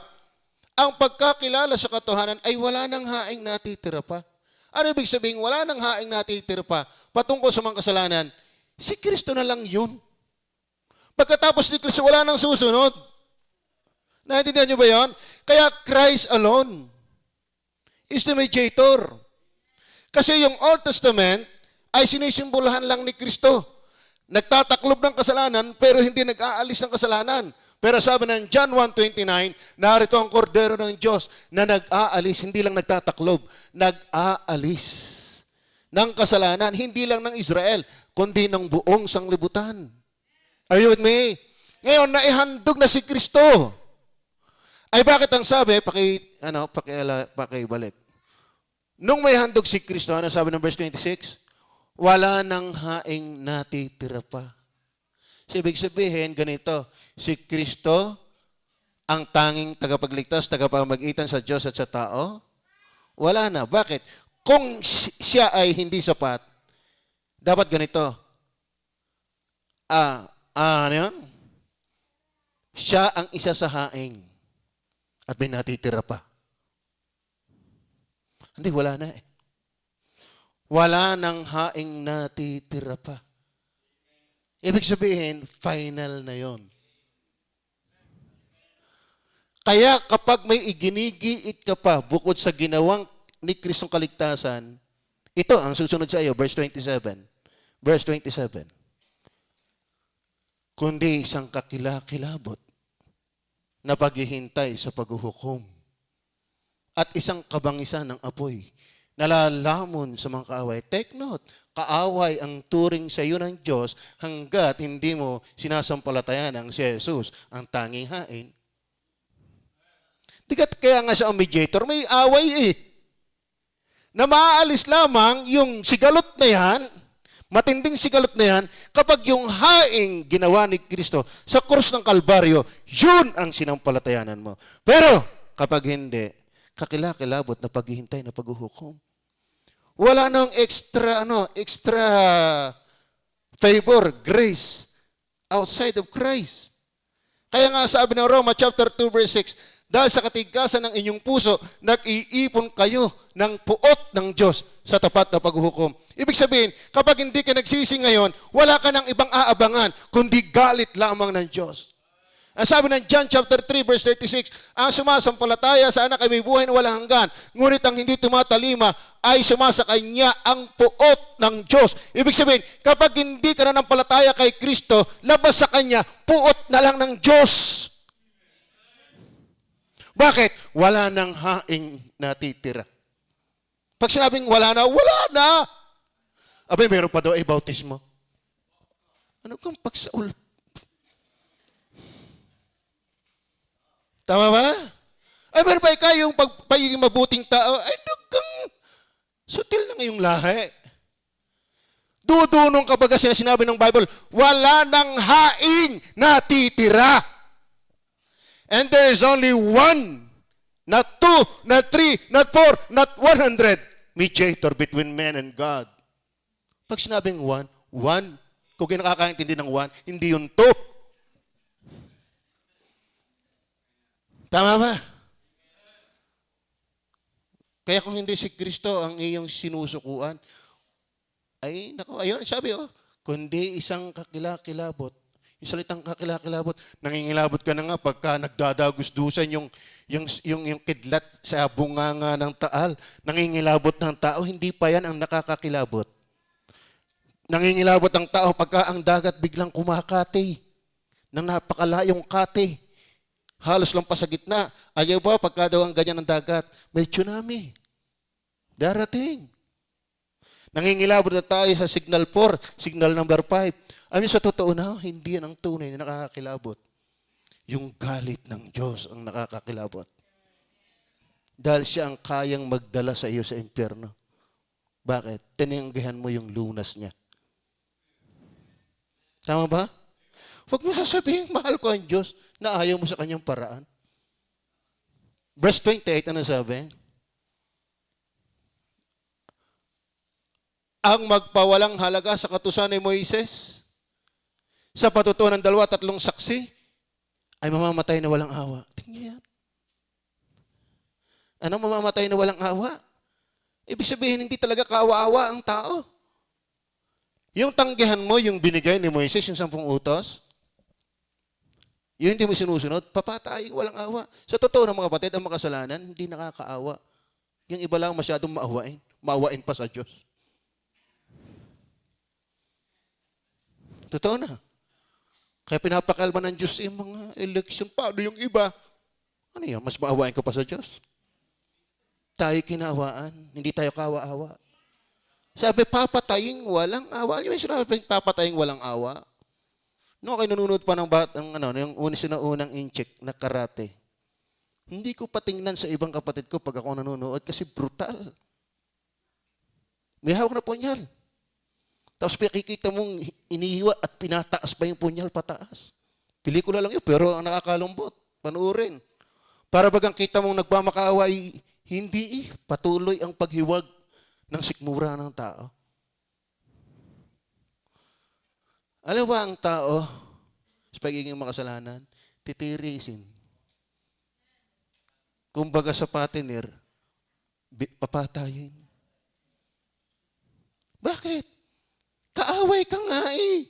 Speaker 1: ang pagkakilala sa katotohanan ay wala nang haing natitira pa. Ano ibig sabihin? Wala nang haing natitira pa patungkol sa mga kasalanan. Si Kristo na lang yun. Pagkatapos ni Kristo, wala nang susunod. Naintindihan niyo ba yun? Kaya Christ alone is the mediator. Kasi yung Old Testament ay sinisimbolahan lang ni Kristo. Nagtataklob ng kasalanan pero hindi nag-aalis ng kasalanan. Pero sabi ng John 1:29, narito ang kordero ng Diyos na nag-aalis, hindi lang nagtataklob, nag-aalis ng kasalanan, hindi lang ng Israel, kundi ng buong sanglibutan. Are you with me? Ngayon, naihandog na si Kristo. Ay bakit ang sabi, pakibalik. Nung may handog si Kristo, ano sabi ng verse 26? Wala nang haing natitira pa. So, ibig sabihin, ganito, si Kristo, ang tanging tagapagligtas, tagapamagitan sa Diyos at sa tao, wala na. Bakit? Kung siya ay hindi sapat, dapat ganito. Ano yun? Siya ang isa sa haing at may natitira pa. Hindi, wala na eh. Wala nang haing natitira pa. Ibig sabihin, final na yon. Kaya kapag may iginigiit ka pa bukod sa ginawang ni Kristong kaligtasan, ito ang susunod sa iyo, verse 27. Verse 27. Kundi isang kakilakilabot na paghihintay sa paghuhukom at isang kabangisan ng apoy nalalamon sa mga kaaway. Take note, kaaway ang turing sa iyo ng Diyos hanggat hindi mo sinasampalatayan ang si Jesus, ang tanging hain. Kaya nga siya ang mediator, may away eh. Na maaalis lamang yung sigalot na yan, matinding sigalot na yan, kapag yung haing ginawa ni Kristo sa krus ng Kalbaryo, yun ang sinampalatayanan mo. Pero kapag hindi, kakilakilabot na paghihintay na paghuhukom. Wala nang extra favor, grace outside of Christ. Kaya nga sabi ng Roma chapter 2 verse 6, dahil sa katigasan ng inyong puso, nag-iipon kayo ng puot ng Diyos sa tapat na paghuhukom. Ibig sabihin, kapag hindi ka nagsisi ngayon, wala ka ng ibang aabangan, kundi galit lamang ng Diyos. Ang sabi ng John chapter 3 verse 36, ang sumasampalataya sa anak ay may buhay na walang hanggan, ngunit ang hindi tumatalima ay sumasa kanya ang puot ng Diyos. Ibig sabihin, kapag hindi ka na nampalataya kay Kristo, labas sa kanya, puot na lang ng Diyos. Bakit? Wala nang haing natitira. Pag sinabing wala na, wala na. Abay, meron pa daw ay bautismo. Ano kang pagsaul? Tama ba? Ay, pero ba yung pagiging mabuting tao, ay, kang sutil na ngayong lahi. Dudunong kabaga sinabi ng Bible, wala nang haing natitira. And there is only one, not two, not three, not four, not 100 mediator between man and God. Pag sinabing one, kung kinakakaintindi ng one, hindi yun two. Tama ba? Kaya kung hindi si Kristo ang iyong sinusukuan, ay, ayun, sabi kundi isang kakilakilabot. Yung salitang kakilakilabot, nangingilabot ka na nga pagka nagdadagusdusan yung kidlat sa bunganga ng taal. Nangingilabot ng tao, hindi pa yan ang nakakakilabot. Nangingilabot ang tao pagka ang dagat biglang kumakati ng napakalayong kati. Halos lang pa sa gitna. Ayaw ba pagka daw ang ganyan ng dagat, may tsunami. Darating. Nangingilabot na tayo sa signal 4, signal number 5. Sa totoo na, hindi yan ang tunay na nakakakilabot. Yung galit ng Diyos ang nakakakilabot. Dahil siya ang kayang magdala sa iyo sa impyerno. Bakit? Tinanggihan mo yung lunas niya. Tama ba? Huwag mo sasabihin, mahal ko ang Diyos na ayaw mo sa kanyang paraan. Verse 28, ano sabi? Ang magpawalang halaga sa katusan ni Moises, sa patutuan ng 2-3 saksi, ay mamamatay na walang awa. Tingnan yan. Ano mamamatay na walang awa? Ibig sabihin, hindi talaga kaawa-awa ang tao. Yung tanggihan mo, yung binigay ni Moises, yung 10 utos, yung hindi mo sinusunod, papatayin walang awa. Sa totoo ng mga kapatid, ang makasalanan, hindi nakakaawa. Yung iba lang masyadong maawain. Maawain pa sa Diyos. Totoo na. Kaya pinapakalma ng Diyos yung mga eleksyon. Paano yung iba? Ano yan? Mas maawain ka pa sa Diyos. Tayo kinawaan. Hindi tayo kawa-awa. Sabi, papatayin walang awa. Yung sinabi, papatayin walang awa. No, kayo nanonood pa yung unang incheck na karate. Hindi ko patingnan sa ibang kapatid ko pag ako nanonood kasi brutal. May hawak na punyal. Tapos nakikita mong inihiwa at pinataas pa yung punyal pataas. Pelikula lang yun, pero ang nakakalungkot. Panuorin. Para bagang kita mong nagmamakaawa, hindi patuloy ang paghiwag ng sikmura ng tao. Alam ba ang tao, sa pagiging makasalanan, titirisin. Kumbaga sa patiner, papatayin. Bakit? Kaaway ka nga eh.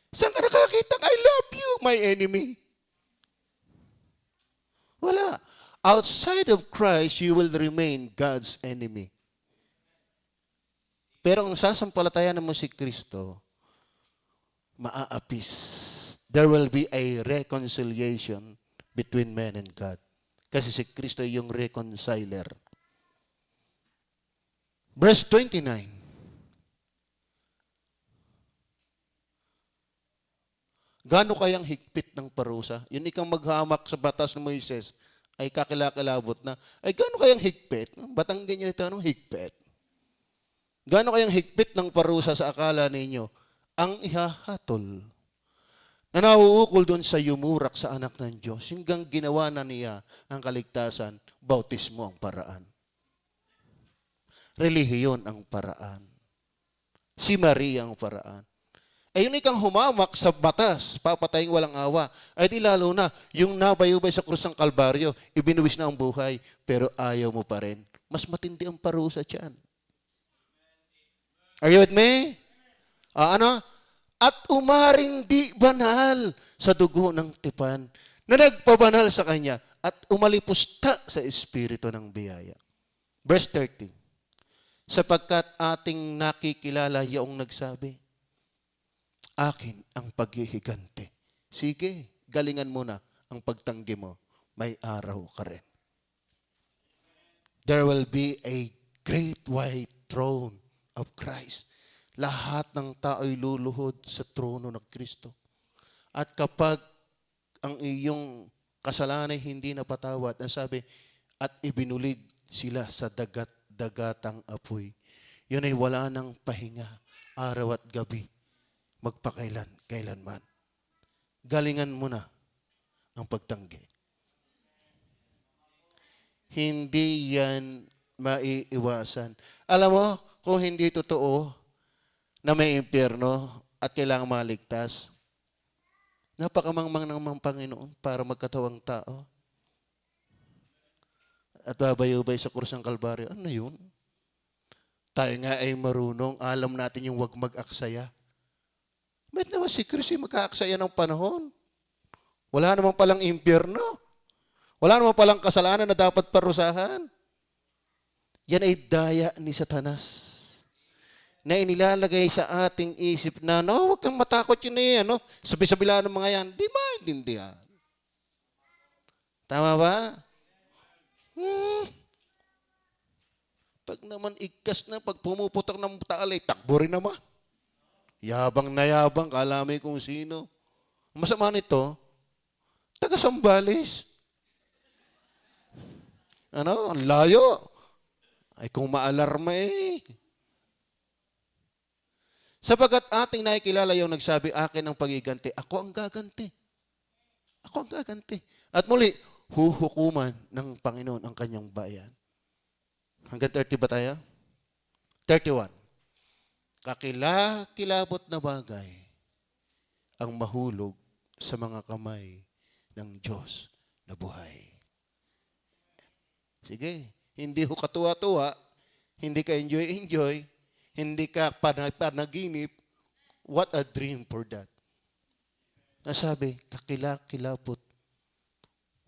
Speaker 1: Saan ka nakakita? I love you, my enemy. Wala. Outside of Christ, you will remain God's enemy. Pero ang sasampalatayan mo si Kristo, maaapis. There will be a reconciliation between man and God. Kasi si Kristo yung reconciler. Verse 29. Gaano kayang higpit ng parusa? Yun ikang maghamak sa batas ng Moises ay kakilakilabot na, ay gaano kayang higpit? Batanggan nyo ito, anong higpit? Gaano kayang higpit ng parusa sa akala ninyo? Ang ihahatol na nauukol doon sa yumurak sa anak ng Diyos, hanggang ginawa na niya ang kaligtasan, bautismo ang paraan. Relihiyon ang paraan. Si Maria ang paraan. Ay yun ikang humamak sa batas, papatayin walang awa. Ay di lalo na, yung nabayubay sa krus ng Kalbaryo, ibinuwis na ang buhay, pero ayaw mo pa rin. Mas matindi ang parusa dyan. Are you with me? At umaring di banal sa dugo ng tipan na nagpabanal sa kanya at umalipusta sa espiritu ng biyaya. Verse 30. Sapagkat ating nakikilala yaong nagsabi, akin ang paghihiganti. Sige, galingan mo na ang pagtanggi mo. May araw ka rin. There will be a great white throne of Christ. Lahat ng tao'y luluhod sa trono ng Kristo. At kapag ang iyong kasalanan hindi napatawad, ang sabi, at ibinulid sila sa dagat-dagatang apoy. Yun ay wala ng pahinga, araw at gabi, kailanman. Galingan mo na ang pagtanggi. Hindi yan maiiwasan. Alam mo, kung hindi totoo na may impyerno at kailangang maligtas, napakamangmang ng mga Panginoon para magkatawang tao. At babayubay sa krus ng Kalbaryo. Ano yun? Tayo nga ay marunong, alam natin yung wag mag-aksaya. Ba't naman si Kristo mag-aaksaya ng panahon? Wala namang palang impyerno. Wala namang palang kasalanan na dapat parusahan. Yan ay daya ni Satanas na inilalagay sa ating isip na, no, huwag kang matakot yun eh, sabi-sabila ng mga yan, di maintindihan. Tama ba? Pag naman igkas na, pag pumuputok ng taalay, takbo rin naman. Yabang na yabang, kalamay kung sino. Masama nito, taga-Sambales. Ang layo. Ay kung maalarma eh. Sapagat ating nakikilala yung nagsabi, akin ang pagiganti, ako ang gaganti. Ako ang gaganti. At muli, huhukuman ng Panginoon ang kanyang bayan. Hanggang 30 ba tayo? 31. Kakilakilabot na bagay ang mahulog sa mga kamay ng Diyos na buhay. Sige, hindi ho katuwa-tuwa, hindi ka enjoy-enjoy, hindi ka panaginip. What a dream for that. Nasabi, kakilakilabot.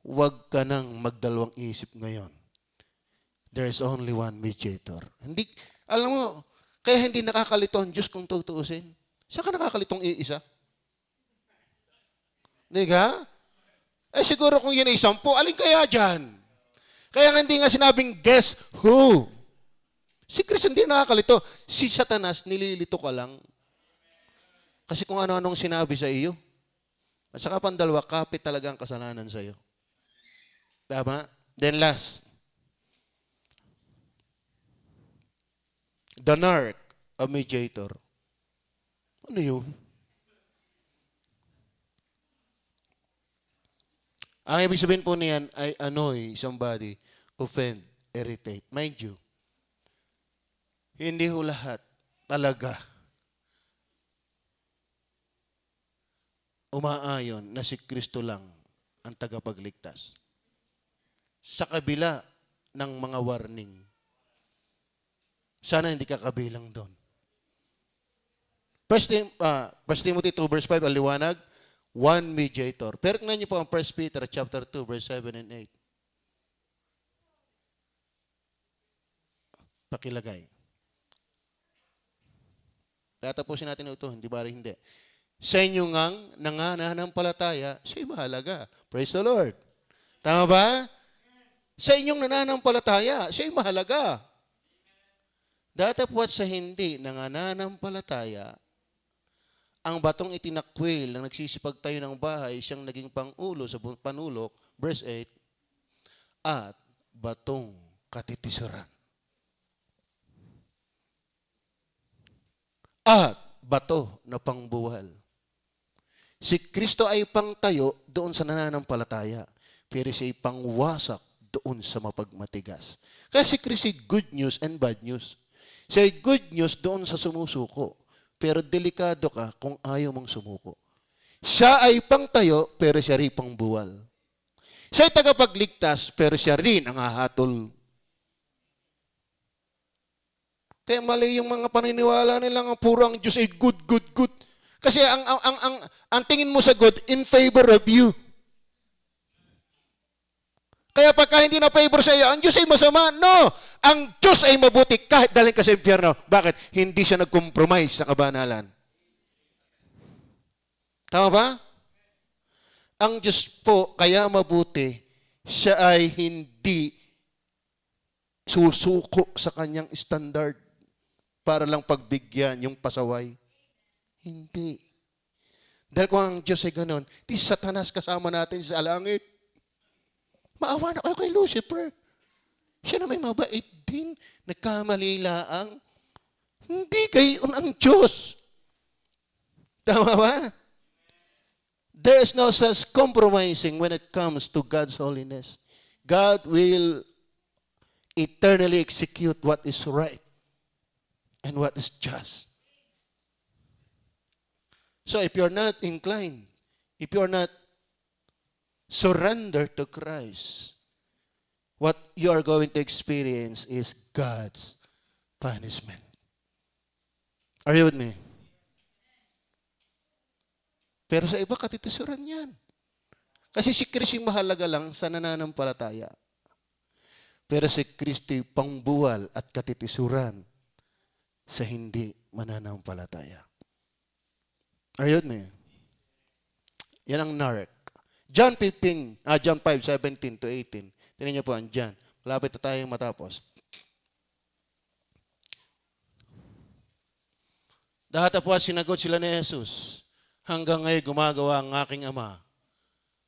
Speaker 1: Huwag ka nang magdalawang isip ngayon. There is only one mediator. Hindi, alam mo, kaya hindi nakakalito ang Diyos kung tutuusin. Saan ka nakakalitong iisa? Hindi ka? Eh siguro kung yun ay 10, alin kaya dyan? Kaya nga hindi nga sinabing, guess who? Si Kristo hindi nakakalito. Si Satanas, nililito ka lang. Kasi kung ano-anong sinabi sa iyo. At saka pandalawa, kapit talaga ang kasalanan sa iyo. Tama? Then last, the narc, a mediator. Ano yun? Ang ibig sabihin po niyan ay annoy somebody, offend, irritate. Mind you, hindi ho lahat talaga umaayon na si Kristo lang ang tagapagligtas. Sa kabila ng mga warning. Sana hindi ka kabilang doon. 1 Timothy 2 verse 5, ang liwanag, one mediator. Pero tingnan niyo po ang 1 Peter chapter 2 verse 7 and 8. Pakilagay. Tatapusin natin ito, hindi ba rin hindi. Sa inyo ngang nananampalataya, siya'y mahalaga. Praise the Lord. Tama ba? Sa inyong nananampalataya, siya'y mahalaga. Datapwat sa hindi nananampalataya, ang batong itinakwil ng nagsisipagtayo ng bahay, siyang naging pangulo sa panulok, verse 8, at batong katitisuran. At bato na pangbuwal. Si Kristo ay pangtayo doon sa nananampalataya, pero siya ay pangwasak doon sa mapagmatigas. Kaya si Kristo ay good news and bad news. Siya ay good news doon sa sumusuko, pero delikado ka kung ayaw mong sumuko. Siya ay pangtayo, pero siya rin pangbuwal. Siya ay tagapagligtas, pero siya rin ang hahatol. Kaya mali yung mga paniniwala nilang puro ang Diyos ay good, good, good. Kasi ang tingin mo sa good in favor of you. Kaya pagka hindi na favor sa iyo, ang Diyos ay masama. No! Ang Diyos ay mabuti kahit dalhin ka sa impyerno. Bakit? Hindi siya nag-compromise sa kabanalan. Tama ba? Ang Diyos po, kaya mabuti, siya ay hindi susuko sa kanyang standard para lang pagbigyan yung pasaway. Hindi. Dahil kung ang Diyos ay ganon, di Satanas kasama natin sa langit. Maawa na kayo kay Lucifer. Siya na may mabait din. Nagkamali laang. Hindi gayon ang Diyos. Tama ba? There is no such compromising when it comes to God's holiness. God will eternally execute what is right and what is just. So if you're not inclined, if you're not surrendered to Christ, what you are going to experience is God's punishment. Are you with me? Pero sa iba, katitisuran yan. Kasi si Kristo yung mahalaga lang sa nananampalataya. Pero si Kristo yung pangbuwal at katitisuran sa hindi mananampalataya. Are you with me? Yan ang narc. John 5:17 to 18. Tingnan niyo po ang John. Malapit na tayong matapos. Datapwat sinagot sila ni Jesus, hanggang ngayon gumagawa ang aking Ama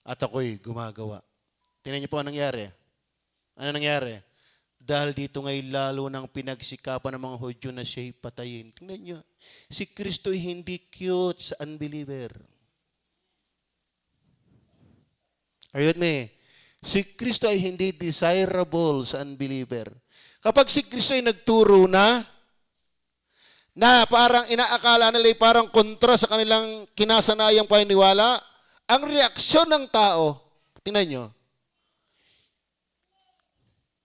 Speaker 1: at ako'y gumagawa. Tingnan niyo po ang nangyari. Ano nangyari? Dahil dito ngayon lalo nang pinagsikapan ng mga Hudyo na siya'y patayin. Tingnan niyo, si Kristo hindi cute sa unbeliever. Are you with me? Si Kristo ay hindi desirable sa unbeliever. Kapag si Kristo ay nagturo na parang inaakala nila ay parang kontra sa kanilang kinasanayang paniniwala, ang reaksyon ng tao, tingnan nyo,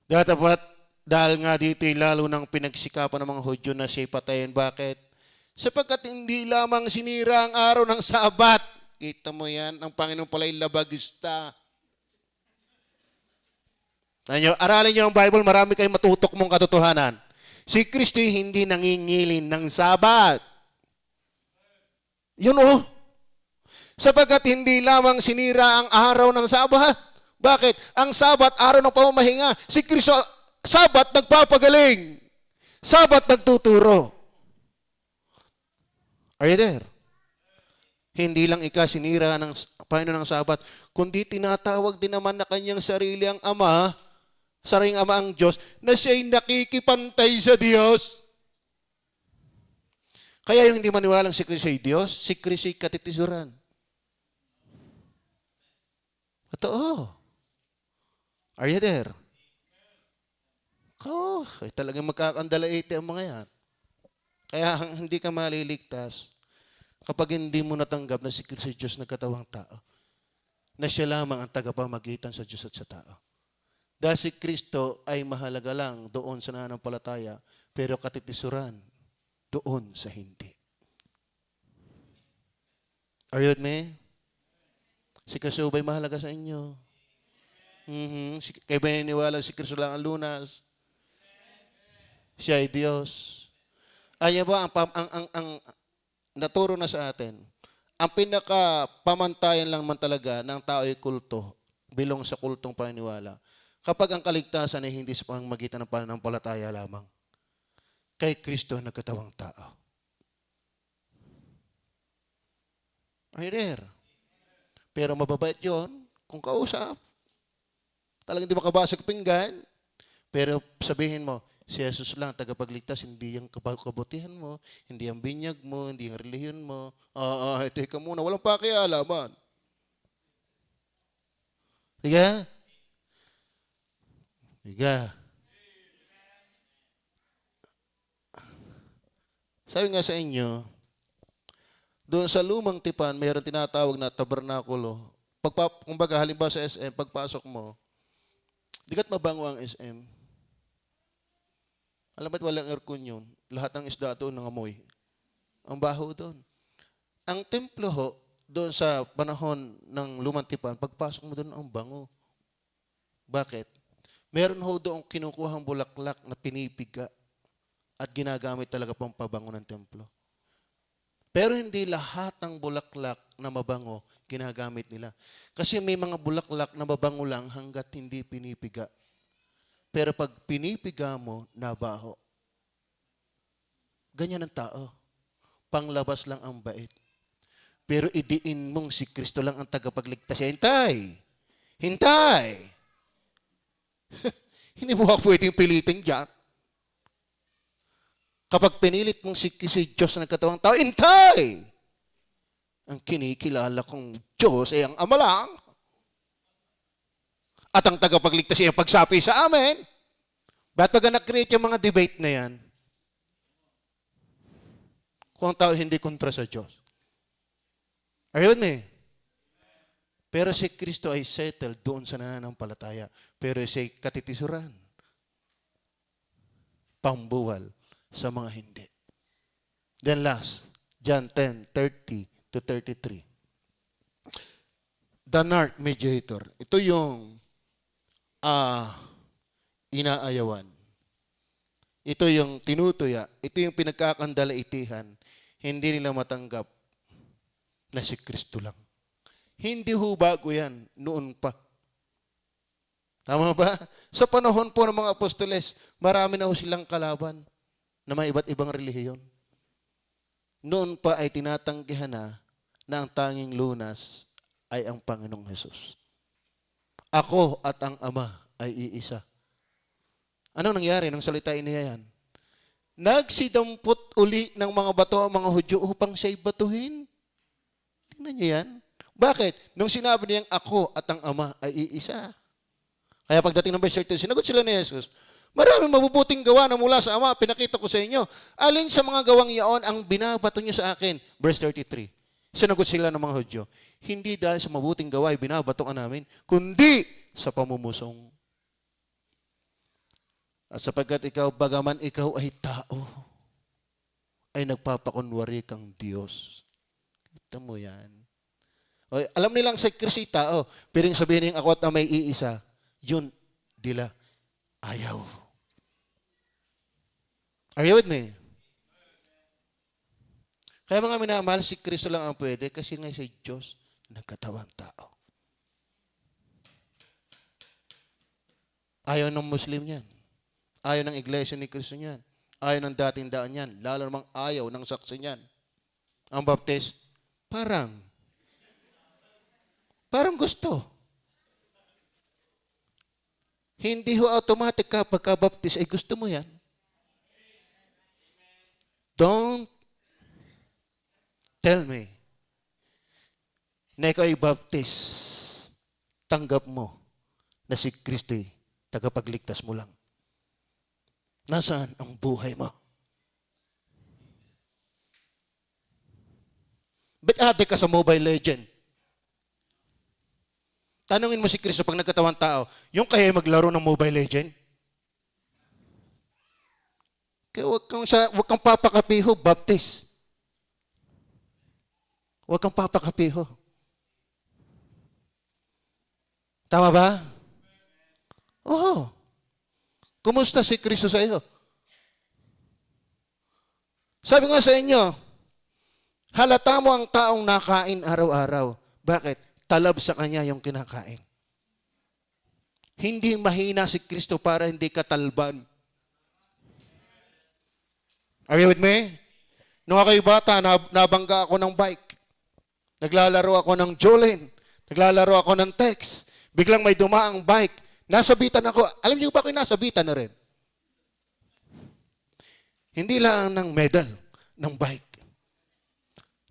Speaker 1: Dapat, dahil nga dito lalo nang pinagsikapan ng mga Hudyo na siya patayin. Bakit? Sapagkat hindi lamang sinira ang araw ng Sabat. Kita mo yan, ang Panginoon pala'y labagista. Aralin niyo ang Bible, marami kayong matutok mong katotohanan. Si Kristo'y hindi nangingilin ng Sabat. Yun oh. Sapagkat hindi lamang sinira ang araw ng Sabat. Bakit? Ang Sabat, araw ng pamamahinga. Si Kristo, Sabat nagpapagaling. Sabat nagtuturo. Are you there? Hindi lang sinira ng Panginoon ng Sabat, kundi tinatawag din naman na kanyang sarili ang Ama, sariling Ama ang Diyos, na siya'y nakikipantay sa Diyos. Kaya yung hindi maniwalang si Kristo ay Diyos, si Kristo ay katitisuran. Totoo. Are you there? Talagang magkakandalaite ang mga yan. Kaya hindi ka maliligtas kapag hindi mo natanggap na si Kristo Diyos na katawang tao, na siya lamang ang tagapamagitan sa Diyos at sa tao. Dahil si Kristo ay mahalaga lang doon sa nananampalataya, pero katitisuran doon sa hindi. Are you with me? Si Kristo ba'y mahalaga sa inyo? Kayo ba niniwala si Kristo lang ang lunas? Siya ay Diyos. Ayan ba, ang naturo na sa atin, ang pinaka-pamantayan lang man talaga ng tao ay kulto, bilong sa kultong paniniwala. Kapag ang kaligtasan ay hindi sa pamamagitan ng pananampalataya lamang, kay Kristo nagkatawang tao. Are you there? Pero mababait yun kung kausap. Talagang di makabasag pinggan. Pero sabihin mo, si Jesus lang tagapagligtas, hindi yung kabutihan mo, hindi ang binyag mo, hindi ang relihiyon mo. Teka muna, walang pakialaman. Tiga? Sabi nga sa inyo, doon sa lumang tipan, mayroon tinatawag na tabernakulo. Kumbaga, halimbawa sa SM, pagpasok mo, di ka't mabango ang SM. Alam ba't walang aircon yun? Lahat ng isda doon nangamoy. Ang baho doon. Ang templo ho, doon sa panahon ng lumang tipan, pagpasok mo doon, ang bango. Bakit? Meron ho doon kinukuhang bulaklak na pinipiga at ginagamit talaga pang pabango ng templo. Pero hindi lahat ng bulaklak na mabango ginagamit nila. Kasi may mga bulaklak na mabango lang hanggat hindi pinipiga. Pero pag pinipiga mo, nabaho. Ganyan ang tao. Panglabas lang ang bait. Pero idiin mong si Kristo lang ang tagapagligtas. Hintay! Hindi mo ako pwedeng pilitin dyan. Kapag pinilit mong si Diyos na nagkatawang tao, hintay! Ang kinikilala kong Diyos ay ang Ama lang. At ang tagapagligtas ay ang pagsapi sa amin. Ba't pag na-create yung mga debate na yan? Kung ang tao hindi kontra sa Diyos. Are you with me? Pero si Kristo ay settled doon sa nananampalataya. Pero siya katitisuran. Pambuwal sa mga hindi. Then last, John 10:30-33. The Narc Mediator. Ito yung inaayawan. Ito yung tinutuya. Ito yung pinagkakandalaitihan. Hindi nila matanggap na si Kristo lang. Hindi ho bago yan noon pa. Tama ba? Sa panahon po ng mga apostoles, marami na ho silang kalaban na may iba't ibang relihiyon. Noon pa ay tinatanggihan na ang tanging lunas ay ang Panginoong Hesus. Ako at ang Ama ay iisa. Anong nangyari nung salitain niya yan? Nagsidampot uli ng mga bato ang mga Hudyo upang siya'y batuhin. Tingnan niyo yan. Bakit? Nung sinabi niyang ako at ang Ama ay iisa. Kaya pagdating ng verse 13, sinagot sila ni Jesus, maraming mabubuting gawa na mula sa Ama, pinakita ko sa inyo. Alin sa mga gawang iyon ang binabato niyo sa akin? Verse 33. Sinagot sila ng mga Hudyo, hindi dahil sa mabuting gawa ay binabato ka namin, kundi sa pamumusong. At sapagkat ikaw, bagaman ikaw ay tao, ay nagpapakunwari kang Diyos. Kita mo yan. O, alam nilang si Kristo ay tao, pero yung sabihin niya ako at may iisa, yun, dila, ayaw. Are you with me? Kaya mga minamahal, si Kristo lang ang pwede kasi nga si Diyos nagkatawang tao. Ayaw ng Muslim yan. Ayaw ng iglesia ni Kristo niyan. Ayaw ng dating daan niyan. Lalo namang ayaw ng saksi niyan. Ang baptist, parang gusto. Hindi ho automatic ka pagka-baptist ay gusto mo yan. Don't tell me na ikaw ay baptist. Tanggap mo na si Kristo ay tagapagligtas mo lang. Nasaan ang buhay mo? Ba't adik ka sa Mobile Legend? Tanungin mo si Kristo pag nagkatawang tao, yung kaya maglaro ng Mobile Legend? Kaya wag kang papakapiho, baptist. Wag kang papakapiho. Tama ba? Oo. Kumusta si Kristo sa iyo? Sabi nga sa inyo, halata mo ang taong nakain araw-araw. Bakit? Talab sa kanya yung kinakain. Hindi mahina si Kristo para hindi ka talban. Are you with me? Nung ako'y bata, nabangga ako ng bike. Naglalaro ako ng Jolene. Naglalaro ako ng text. Biglang may dumaang bike. Nasabitan ako. Alam niyo ba ako'y nasabitan na rin? Hindi lang ng medal, ng bike.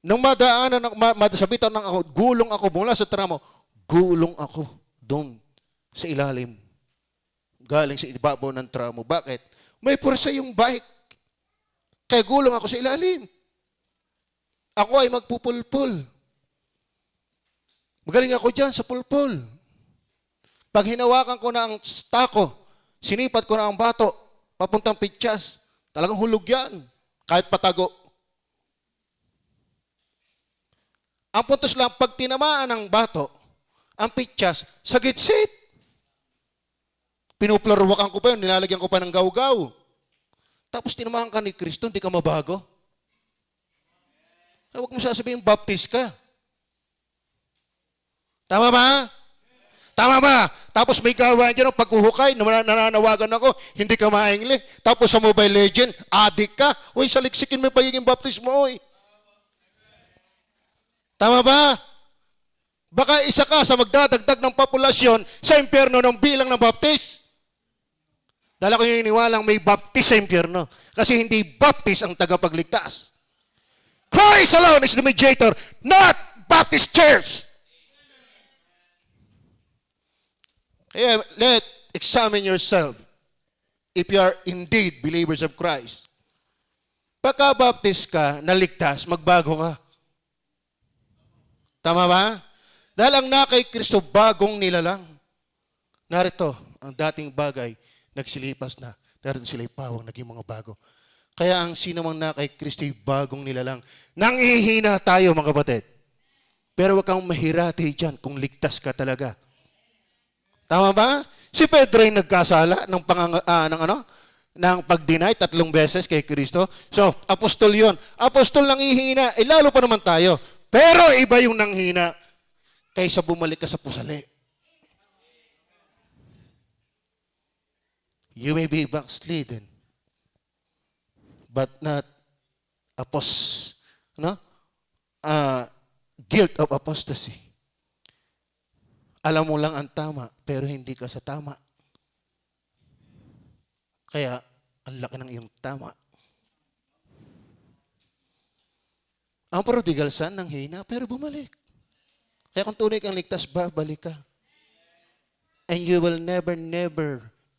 Speaker 1: Nung madasabitan ng ako, gulong ako mula sa tramo, gulong ako doon sa ilalim. Galing sa ibabaw ng tramo. Bakit? May pursa yung bike. Kaya gulong ako sa ilalim. Ako ay magpupulpul. Magaling ako dyan sa pulpul. Pag hinawakan ko na ang stako, sinipat ko na ang bato, papuntang pitchas, talagang hulog yan, kahit patago. Ang puntos lang, pag tinamaan ng bato, ang pitchas, sa gitsit. Pinuplarwakan ko pa yun, nilalagyan ko pa ng gawgaw. Tapos tinamaan ka ni Kristo, hindi ka mabago. Huwag mo sasabihin, baptist ka. Tama ba? Tama ba? Tapos may gawa dyan, paghuhukay, nananawagan ako, hindi ka maingli. Tapos sa Mobile Legend, adik ka. Uy, saliksikin mo yung pagiging baptist mo, uy. Tama ba? Baka isa ka sa magdadagdag ng populasyon sa impyerno ng bilang ng baptist. Dahil ako yung iniwalang may baptist sa impyerno. Kasi hindi baptist ang tagapagligtas. Christ alone is the mediator, not Baptist Church. Kaya examine yourself if you are indeed believers of Christ. Pagka-baptist ka, naligtas, magbago ka. Tama ba? Dahil ang nakay Kristo, bagong nilalang. Narito, ang dating bagay, nagsilipas na. Narito sila'y pawang, naging mga bago. Kaya ang sino mang nakay Kristo, bagong nilalang. Nangihina tayo, mga kapatid. Pero huwag kang mahirati dyan kung ligtas ka talaga. Tama ba? Si Pedro ay nagkasala ng pag-deny 3 beses kay Kristo. So, apostol yun. Apostol nang ihina. Lalo pa naman tayo. Pero iba yung nanghina kaysa bumalik ka sa pusali. You may be backslidden, but not guilt of apostasy. Alam mo lang ang tama, pero hindi ka sa tama. Kaya, ang laki ng iyong tama. Ang prodigal son, nang hina, pero bumalik. Kaya kung tunay kang ligtas, babalik ka. And you will never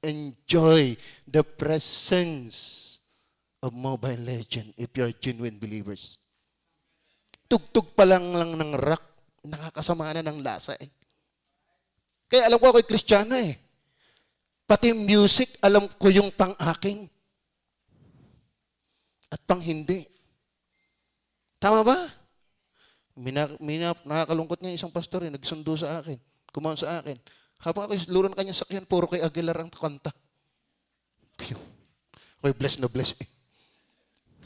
Speaker 1: enjoy the presence of Mobile Legend if you are genuine believers. Tugtog pa lang ng rock, nakakasama na ng lasa eh. Kaya alam ko ako'y Kristiyano eh. Pati music, alam ko yung pang-aking at pang-hindi. Tama ba? Nakakalungkot nga isang pastor nagsundo sa akin, kumawon sa akin. Habang ako luro na kanyang sakyan, puro kay Aguilar ang kanta. Okay, bless na bless eh.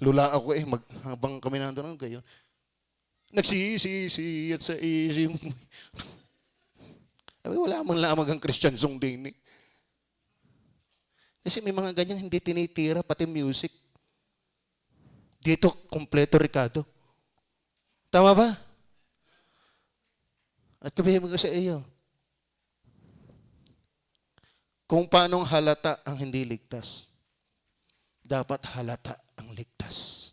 Speaker 1: Lula ako habang kami nandun, gayon. Nagsisi at sa isip. Wala mang lamang ang Christian song din eh. Kasi may mga ganyan hindi tinitira, pati music. Dito, kompleto Ricardo. Tama ba? At kabihin ko sa iyo, kung paanong halata ang hindi ligtas, dapat halata ang ligtas.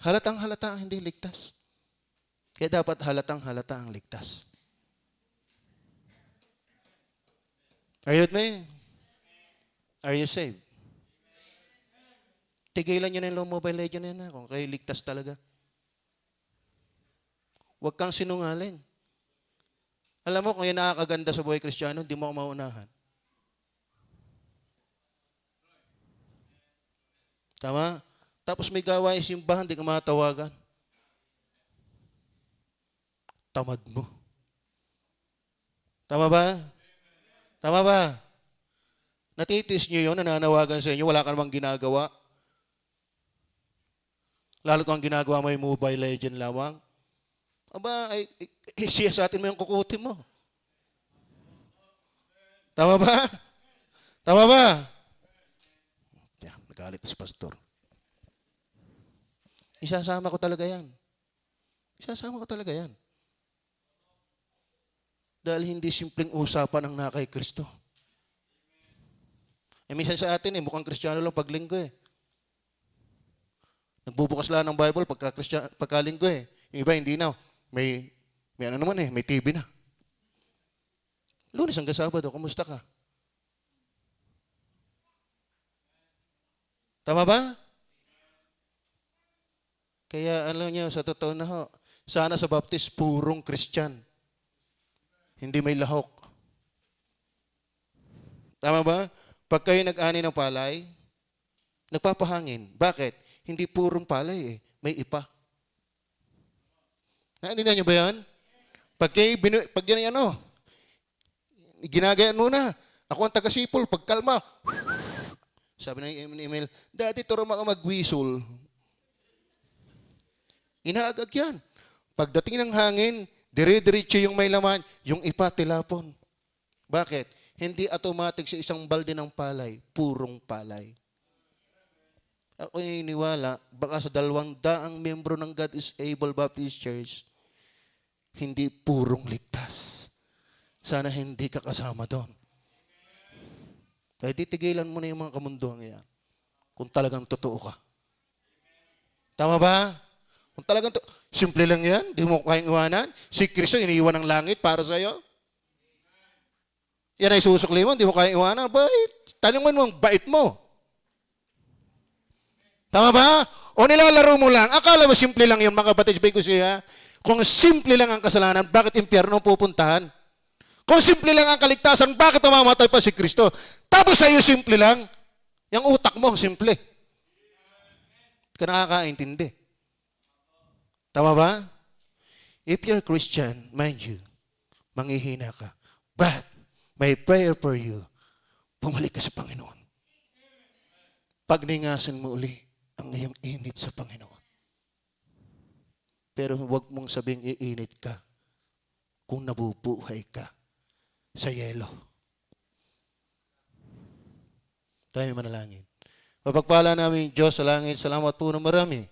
Speaker 1: Halatang halata ang hindi ligtas. Kaya dapat halatang halata ang ligtas. Are you with me? Are you saved? Tigilan nyo na yung Mobile Legends na kung kayo ligtas talaga. Huwag kang sinungaling. Alam mo, kung yan nakakaganda sa buhay Kristiyano, hindi mo ako maunahan. Tama? Tapos may gawain simbahan, hindi ka matawagan. Tamad mo. Tama ba? Tama ba? Natitis nyo yun, nananawagan sa inyo, wala ka namang ginagawa. Lalo kung ang ginagawa mo ay Mobile Legend lamang. Aba, siya sa atin mo yung kukutin mo. Tama ba? Tama ba? Yan, nagalit si pastor. Isasama ko talaga yan. Isasama ko talaga yan. Dahil hindi simpleng usapan ang nakay Kristo. Minsan sa atin mukhang Kristiyano lang paglinggo Nagbubukas lang ng Bible pagkalinggo Yung iba hindi na. May ano naman may TV na. Lunes hanggang Sabado, kumusta ka? Tama ba? Kaya alam niyo, sa totoo na sana sa Baptist, purong Christian. Hindi may lahok. Tama ba? Pag kayo nag-ani ng palay, nagpapahangin. Bakit? Hindi purong palay may ipa. Naintindihan niyo ba yan? Pag yan ginagayaan muna. Ako ang taga-sipol, pagkalma. Sabi ng email, Daddy, turo ka mag-whistle. Inaagag yan. Pagdating ng hangin, dire-diretso yung may laman, yung ipa tilapon. Bakit? Hindi automatic sa isang balde ng palay, purong palay. Ako naniniwala, baka sa 200 membro ng God is Able Baptist Church, hindi purong ligtas. Sana hindi ka kasama doon. Kaya titigilan mo na yung mga kamunduhan yan. Kung talagang totoo ka. Tama ba? Kung talagang simple lang yan, di mo kayang iwanan. Si Kristo iniiwan ng langit para sa'yo. Yan ay susukli mo, di mo kayang iwanan. Bait. Tanungin mo ang bait mo. Tama ba? O nilalaro mo lang. Akala mo simple lang yun, mga kapatid. Ko siya. Kung simple lang ang kasalanan, bakit impyerno pupuntahan? Kung simple lang ang kaligtasan, bakit mamamatay pa si Kristo? Tapos sa'yo simple lang. Yung utak mo, simple. Hindi ka nakakaintindi. Tama ba? If you're Christian, mind you, manghihina ka. But, my prayer for you, bumalik ka sa Panginoon. Pagningasan mo uli ang iyong init sa Panginoon. Pero huwag mong sabing iinit ka kung nabubuhay ka sa yelo. Tayo manalangin. Mapagpala namin Diyos sa langit. Salamat po na marami